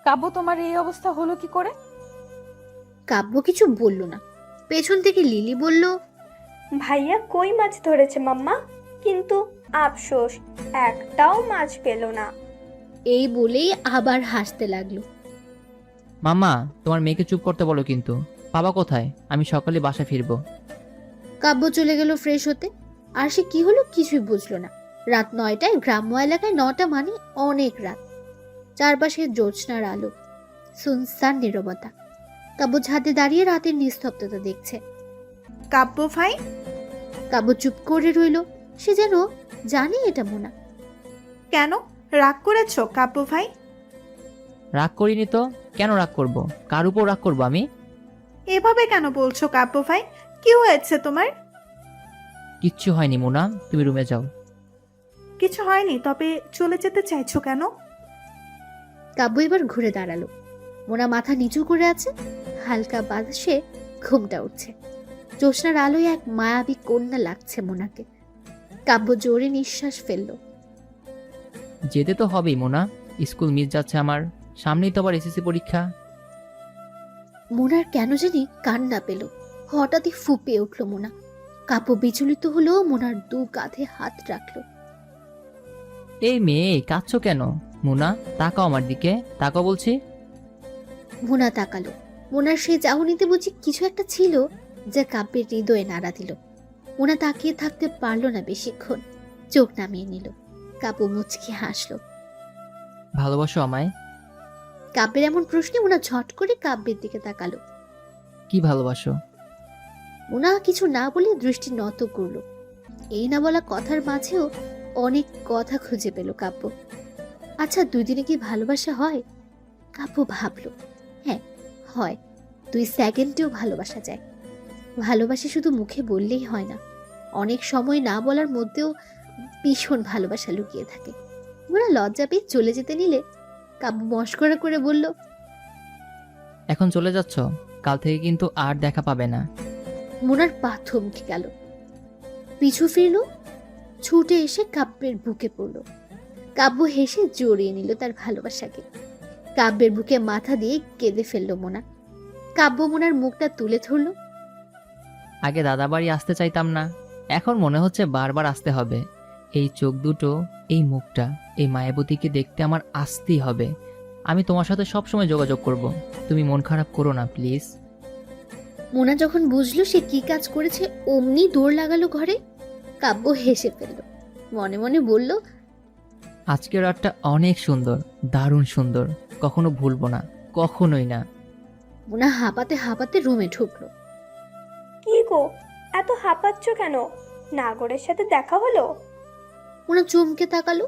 কাব্য তোমার এই অবস্থা হলো কি করে? কাব্য কিছু বলল না। পেছন থেকে লিলি বলল, ভাইয়া কই মাছ ধরেছে মাম্মা, কিন্তু আফসোস একটাও মাছ পেল না। এই বলেই আবার হাসতে লাগলো। মাম্মা, তোমার মেয়েকে চুপ করতে বলো কিন্তু। বাবা কোথায়? আমি সকালে বাসায় ফিরবো। কাব্য চলে গেল ফ্রেশ হতে। আরশি কি হলো কিছুই বুঝলো না। রাত 9টায় গ্রাম্য এলাকায় 9টা মানে অনেক রাত। চারপাশে জ্যোৎস্নার আলো, সুনসান নীরবতা। কাব্য ছাদে দাঁড়িয়ে রাতের নিস্তব্ধতা দেখছে। কাব্য ভাই? কাব্য চুপ করে রইল। সে যেন জানে এটা মোনা। কেন রাগ করেছো কাব্য ভাই? রাগ করিনি তো। কেন রাগ করব? কার উপর রাগ করবো আমি? এভাবে কেন বলছো কাব্য ভাই? কি হয়েছে তোমার? কিচ্ছু হয়নি মোনা, তুমি রুমে যাও। কিছু হয়নি, তবে চলে যেতে চাইছো কেন? কাব্য এবার ঘুরে দাঁড়ালো। মোনা মাথা নিচু করে আছে। হালকা বাতাসে ঘুমটা উঠছে। জ্যোৎস্নার আলোয় এক মায়াবী কন্যা লাগছে মোনাকে। কাব্য জোরে নিঃশ্বাস ফেলল। যেতে তো হবেই মোনা, স্কুল মিস যাচ্ছে আমার। সামনেই তো আবার এসএসসি পরীক্ষা। মোনার কেন জানি কান্না পেল। হঠাৎই ফুঁপিয়ে উঠল মোনা। কাব্য বিচলিত হলো, মোনার 2 কাঁধে হাত রাখলো। এই মেয়ে, কাঁদছো কেন? মোনা তাকাও আমার দিকে, তাকাও বলছি। মোনা তাকালো। মোনার সেই চাহনিতে বুঝি কিছু একটা ছিল যা কাব্যের হৃদয়ে নাড়া দিল। মোনা তাকিয়ে থাকতে পারল না বেশিক্ষণ। চোখ নামিয়ে নিল। কাব্য মুচকি হাসলো। ভালোবাসো আমায়? কাব্যের এমন প্রশ্নে মোনা ঝট করে কাব্যের দিকে তাকালো। কি ভালোবাসো? মোনা কিছু না বলে দৃষ্টি নত করলো। এই না বলা কথার মাঝেও অনেক কথা খুঁজে পেল কাব্য। আচ্ছা 2 দিনে কি ভালোবাসা হয়? কাব্য ভাবলো, হ্যাঁ হয়। 2 সেকেন্ডেও ভালোবাসা যায়। ভালোবাসা শুধু মুখে বললেই হয় না, অনেক সময় না বলার মধ্যেও ভীষণ ভালোবাসা লুকিয়ে থাকে। মোনা লজ্জা পেয়ে চলে যেতে নিলে কাব্য মস্করা করে বলল, এখন চলে যাচ্ছ? কাল থেকে কিন্তু আর দেখা পাবে না। মোনার পা থমকে গেল, পিছু ফিরল, ছুটে এসে কাব্যের বুকে পড়ল। কাব্য হেসে জড়িয়ে নিল তার ভালোবাসাকে। কাব্যের বুকে মাথা দিয়ে কেঁদে ফেলল মোনা। কাব্য মোনার মুখটা তুলে ধরল। আগে দাদা বাড়ি আসতে চাইতাম না, এখন মনে হচ্ছে বারবার আসতে হবে। এই চোখ দুটো, এই মুখটা, এই মায়াবতীকে দেখতে আমার আসতেই হবে। আমি তোমার সাথে সবসময় যোগাযোগ করব। তুমি মন খারাপ করো না প্লিজ। মোনা যখন বুঝলো সে কি কাজ করেছে, অমনি দৌড় লাগালো ঘরে। কাব্য হেসে ফেলল, মনে মনে বলল, আজকের রাতটা অনেক সুন্দর, দারুণ সুন্দর, কখনো ভুলবো না, কখনোই না। মোনা হাঁপাতে হাঁপাতে রুমে ঢুকলো। কি গো, এত হাঁপাচ্ছ কেন? নাগরের সাথে দেখা হলো? মোনা চমকে তাকালো।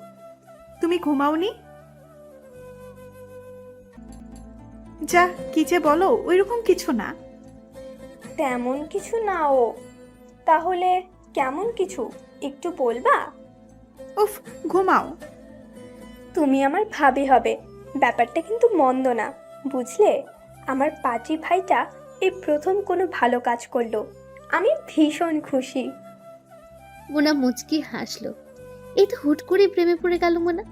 তুমি ঘুমাওনি? যা কি যে বলো, ওইরকম কিছু না। তেমন কিছু না। ও তাহলে কেমন কিছু একটু বলবা? উফ, ঘুমাও। তুমি আমার ভাবি হবে, ব্যাপারটা কিন্তু মন্দ না, বুঝলে? আমার পাজি ভাইটা এই প্রথম কোনো ভালো কাজ করলো, আমি ভীষণ খুশি। মোনা মুচকি হাসলো। এই তো হুট করে প্রেমে পড়ে গেল মোনা।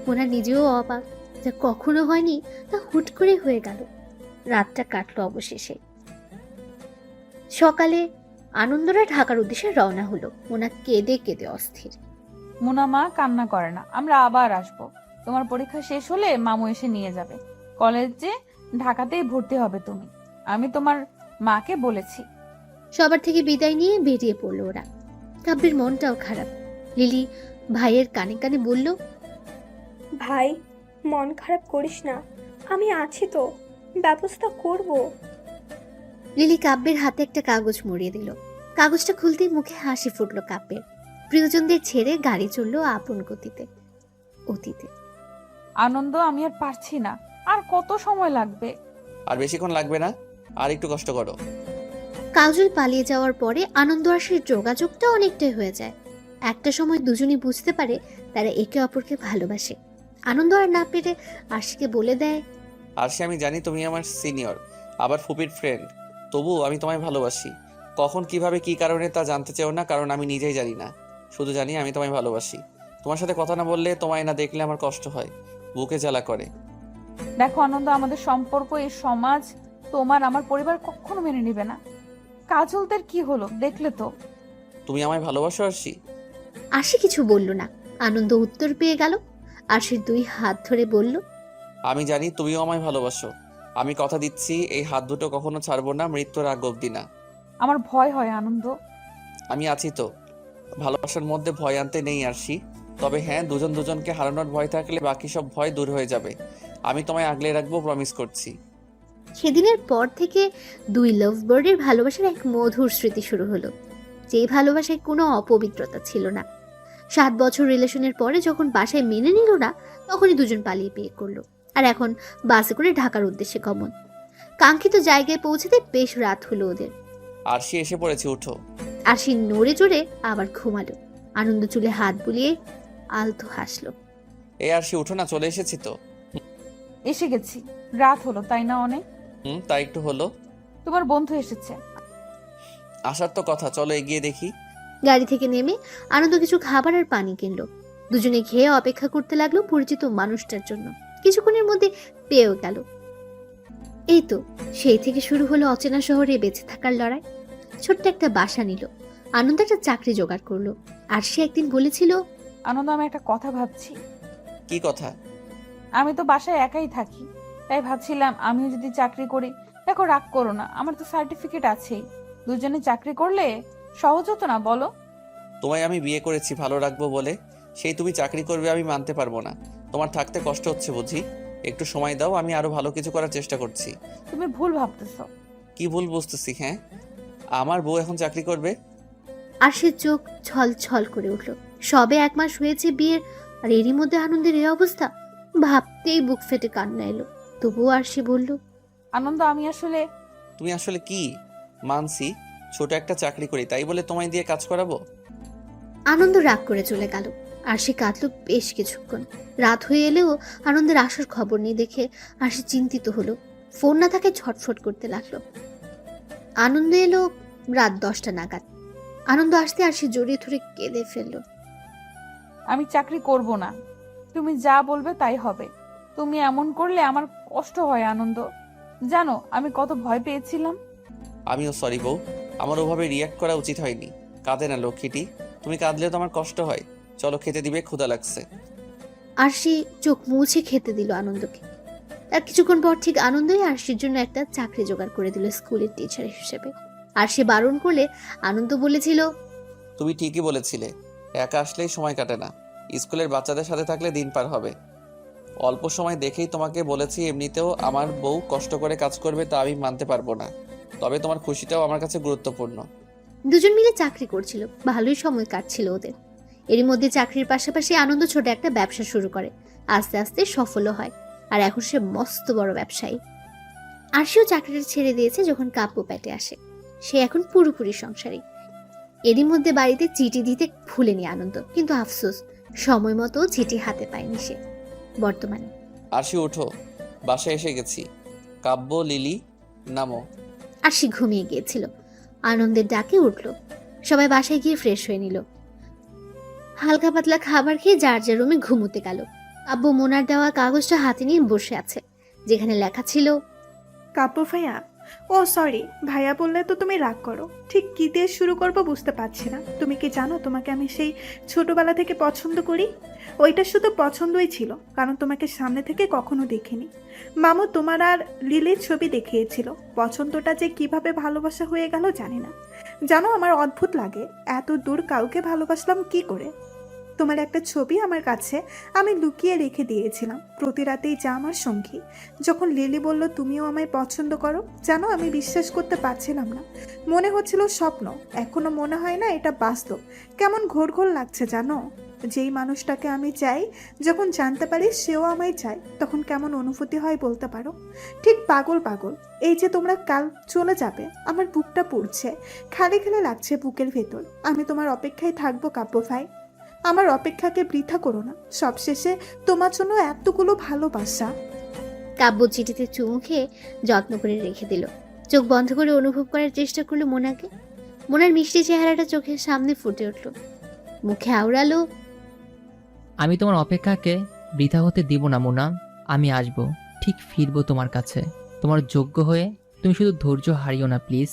মোনা নিজেও অবাক, যা কখনো হয়নি তা হুট করে হয়ে গেল। রাতটা কাটলো অবশেষে। সকালে আনন্দরা ঢাকার উদ্দেশ্যে রওনা হলো। মোনা কেঁদে কেঁদে অস্থির। মোনা মা কান্না করে না, আমরা আবার আসবো। তোমার পরীক্ষা শেষ হলে মামু এসে নিয়ে যাবে। কলেজে ঢাকাতেই ভর্তি হবে তুমি, আমি তোমার মাকে বলেছি। সবার থেকে বিদায় নিয়ে বেরিয়ে পড়লো ওরা। কাব্যের মনটাও খারাপ। লিলি ভাইয়ের কানে কানে বলল, ভাই, মন খারাপ করিস না, আমি আছি তো, ব্যবস্থা করব। লিলি কাব্যের হাতে একটা কাগজ মুড়িয়ে দিল। কাগজটা খুলতেই মুখে হাসি ফুটলো কাব্যের। প্রিয়জনদের ছেড়ে গাড়ি চললো আপন গতিতে, অতীতে। আনন্দ, আমি আর পারছি না, আর কত সময় লাগবে? আর বেশিক্ষণ লাগবে না, আর একটু কষ্ট করো। কাজল পালিয়ে যাওয়ার পরে আনন্দ আর সেই যোগাযোগটা অনেকটাই হয়ে যায়। একটা সময় দুজনই বুঝতে পারে তারা একে অপরকে ভালোবাসে। আনন্দ আর না পেরে আশিকে বলে দেয়, আরশি, আমি জানি তুমি আমার সিনিয়র, আবার ফুপির ফ্রেন্ড, তবু আমি তোমায় ভালোবাসি। কখন কিভাবে কি কারণে তা জানতে চাও না, কারণ আমি নিজেই জানি না। শুধু জানি আমি তোমায় ভালোবাসি। তোমার সাথে কথা না বললে, তোমায় না দেখলে আমার কষ্ট হয়, বুকে জ্বালা করে। দেখো আনন্দ, আমাদের সম্পর্ক এই সমাজ, তোমার আমার পরিবার কখনো মেনে নিবে না। কাজলদের কি হলো দেখলে তো? তুমি আমায় ভালোবাসো আরশি? আশি কিছু বলল না। আনন্দ উত্তর পেয়ে গেল। আশির দুই হাত ধরে বলল, আমি জানি তুমিও আমায় ভালোবাসো। আমি কথা দিচ্ছি, এই হাত দুটো কখনো ছাড়বো না, মৃত্যুর আগ অব্দি না। আমার ভয় হয় আনন্দ। আমি আছি তো। ভালোবাসার মধ্যে ভয় আনতে নেই আরশি, তবে হ্যাঁ, দুজন দুজনকে হারানোর ভয় থাকলে বাকি সব ভয় দূর হয়ে যাবে। আমি তোমায় আগলে রাখবো, প্রমিস করছি। সেদিনের পর থেকে দুই লাভ বার্ডের ভালোবাসার এক মধুর স্মৃতি শুরু হলো, যেই ভালোবাসায় কোনো অপবিত্রতা ছিল না। 7 বছর রিলেশনের পরে যখন বাসায় মেনে নিল না, তখনই দুজন পালিয়ে বিয়ে করলো। আর এখন বাসে করে ঢাকার উদ্দেশ্যে গমন। কাঙ্ক্ষিত জায়গায় পৌঁছতে বেশ রাত হলো ওদের। আরশি, এসে পড়েছি, উঠো। আশি নড়ে চড়ে আবার ঘুমালো। আনন্দ চুলে হাত বুলিয়ে আলতো হাসলো। এই আরশি, উঠো না, চলে এসেছি তো। এসে গেছি, রাত হলো তাই না? অনেক। তাই একটু হলো। তোমার বন্ধু এসেছে। আসার তো কথা, চলো এগিয়ে দেখি। গাড়ি থেকে নেমে আনন্দ কিছু খাবার আর পানি কিনলো। দুজনে খেয়ে অপেক্ষা করতে লাগলো পরিচিত মানুষটার জন্য। কিছুক্ষণের মধ্যে পেয়েও গেল। এই তো সেই থেকে শুরু হলো অচেনা শহরে বেঁচে থাকার লড়াই। ছোট্ট একটা বাসা নিল। আনন্দ একটা চাকরি জোগাড় করলো। আর সে একদিন বলেছিল, আনন্দ, আমি একটা কথা ভাবছি। কি কথা? আমি তো বাসায় একাই থাকি, তাই ভাবছিলাম আমিও যদি চাকরি করি। দেখো, রাগ করো না, আমার তো সার্টিফিকেট আছেই। দুজনে চাকরি করলে সহজ হতো না বলো? তোমায় আমি বিয়ে করেছি ভালো রাখবো বলে, সেই তুমি চাকরি করবে আমি মানতে পারবো না। তোমার থাকতে কষ্ট হচ্ছে বুঝি, একটু সময় দাও, আমি আরো ভালো কিছু করার চেষ্টা করছি। তুমি ভুল ভাবতেছো। কি ভুল বুঝতেছি? হ্যাঁ, আমার বউ এখন চাকরি করবে? আর সে চোখ ছল ছল করে উঠল। সবে 1 মাস হয়েছে বিয়ের, আর এরই মধ্যে আনন্দের এই অবস্থা। ভাবতেই বুক ফেটে কান্না এলো। তবুও আর সে বলল, আনন্দ, আমি আসলে। তুমি আসলে কি? মানছি ছোট একটা চাকরি করি, তাই বলে তোমায় দিয়ে কাজ করাবো? আনন্দ রাগ করে চলে গেল। আর সে কাঁদল বেশ কিছুক্ষণ। রাত হয়ে এলেও আনন্দের আসার খবর নেই দেখে আর সে চিন্তিত হলো। ফোন না থাকে ছটফট করতে লাগলো। আনন্দ এলো রাত 10টা নাগাদ। আনন্দ আসতে আর সে জড়িয়ে ধরে কেঁদে ফেললো। আমি চাকরি করব না, তুমি যা বলবে তাই হবে। তুমি এমন করলে আমার কষ্ট হয় আনন্দ। জানো আমি কত ভয় পেয়েছিলাম। আমিও সরি বউ, আমার ওভাবে রিয়াক্ট করা উচিত হয়নি। কাঁদে না লক্ষ্মীটি, তুমি কাঁদলেও তো আমার কষ্ট হয়। চলো খেতে দিবে, ক্ষুধা লাগছে। আর সে চোখ মুছে খেতে দিল আনন্দকে। তার কিছুক্ষণ পর ঠিক আনন্দই আরশির জন্য একটা চাকরি জোগাড় করে দিল স্কুলের টিচার হিসেবে। আর সে বারণ করলে আনন্দ বলেছিল, তুমি ঠিকই বলেছিলে, একা আসলেই সময় কাটে না। স্কুলের বাচ্চাদের সাথে থাকলে দিন পার হবে। অল্প সময় দেখেই তোমাকে বলেছি, এমনিতেও আমার বউ কষ্ট করে কাজ করবে তা আমি মানতে পারবো না। তবে তোমার খুশিটাও আমার কাছে গুরুত্বপূর্ণ। দুজন মিলে চাকরি করছিল, ভালোই সময় কাটছিল ওদের। এরই মধ্যে চাকরির পাশাপাশি আনন্দ ছোট একটা ব্যবসা শুরু করে। আস্তে আস্তে সফলও হয়, আর এখন সে মস্ত বড় ব্যবসায়ী। আর সেও চাকরিটা ছেড়ে দিয়েছে যখন কাব্য পেটে আসে। সে এখন পুরোপুরি সংসারী। এরই মধ্যে বাড়িতে চিঠি দিতে ভুলেনি আনন্দ, কিন্তু আফসোস সময় মতো চিঠি হাতে পায়নি সে। বর্তমানে আরশি উঠো, বাসায় এসে গেছি। কাব্য, লিলি, নামো। আর সে ঘুমিয়ে গিয়েছিল। আনন্দের ডাকে উঠল। সবাই বাসায় গিয়ে ফ্রেশ হয়ে নিল। হালকা পাতলা খাবার খেয়ে যার যার রুমে ঘুমোতে গেল। আব্বু মোনার দেওয়া কাগজটা হাতে নিয়ে বসে আছে, যেখানে লেখা ছিল, কাব্য ভাইয়া, ও সরি, ভাইয়া বললে তো তুমি রাগ করো। ঠিক কি দিয়ে শুরু করবো বুঝতে পারছি না। তুমি কি জানো তোমাকে আমি সেই ছোটবেলা থেকে পছন্দ করি? ওইটা শুধু পছন্দই ছিল, কারণ তোমাকে সামনে থেকে কখনো দেখিনি। মামু তোমার আর লিলির ছবি দেখিয়েছিল। পছন্দটা যে কিভাবে ভালোবাসা হয়ে গেল জানি না। জানো আমার অদ্ভুত লাগে, এত দূর কাউকে ভালোবাসলাম কি করে। তোমার একটা ছবি আমার কাছে আমি লুকিয়ে রেখে দিয়েছিলাম, প্রতি রাতেই যা আমার সঙ্গী। যখন লিলি বলল তুমিও আমায় পছন্দ করো, জানো আমি বিশ্বাস করতে পারছিলাম না। মনে হচ্ছিল স্বপ্ন, এখনো মনে হয় না এটা বাস্তব। কেমন ঘোর ঘোর লাগছে জানো। যেই মানুষটাকে আমি চাই, যখন জানতে পারি সেও আমায় চায়, তখন কেমন অনুভূতি হয় বলতে পারো? ঠিক পাগল পাগল। এই যে তোমরা কাল চলে যাবে, আমার বুকটা পুড়ছে, খালি খালি লাগছে বুকের ভেতর। আমি তোমার অপেক্ষায় থাকবো কাব্য ভাই, আমার অপেক্ষাকে বৃথা করো না। সবশেষে তোমার জন্য এতগুলো ভালোবাসা। কাব্য চিঠিতে চুমু খেয়ে যত্ন করে রেখে দিল। চোখ বন্ধ করে অনুভব করার চেষ্টা করলো মোনাকে। মোনার মিষ্টি চেহারাটা চোখের সামনে ফুটে উঠল, মুখে আওড়ালো, আমি তোমার অপেক্ষাকে বৃথা হতে দিব না মোনা। আমি আসবো, ঠিক ফিরবো তোমার কাছে, তোমার যোগ্য হয়ে। তুমি শুধু ধৈর্য হারিও না প্লিজ।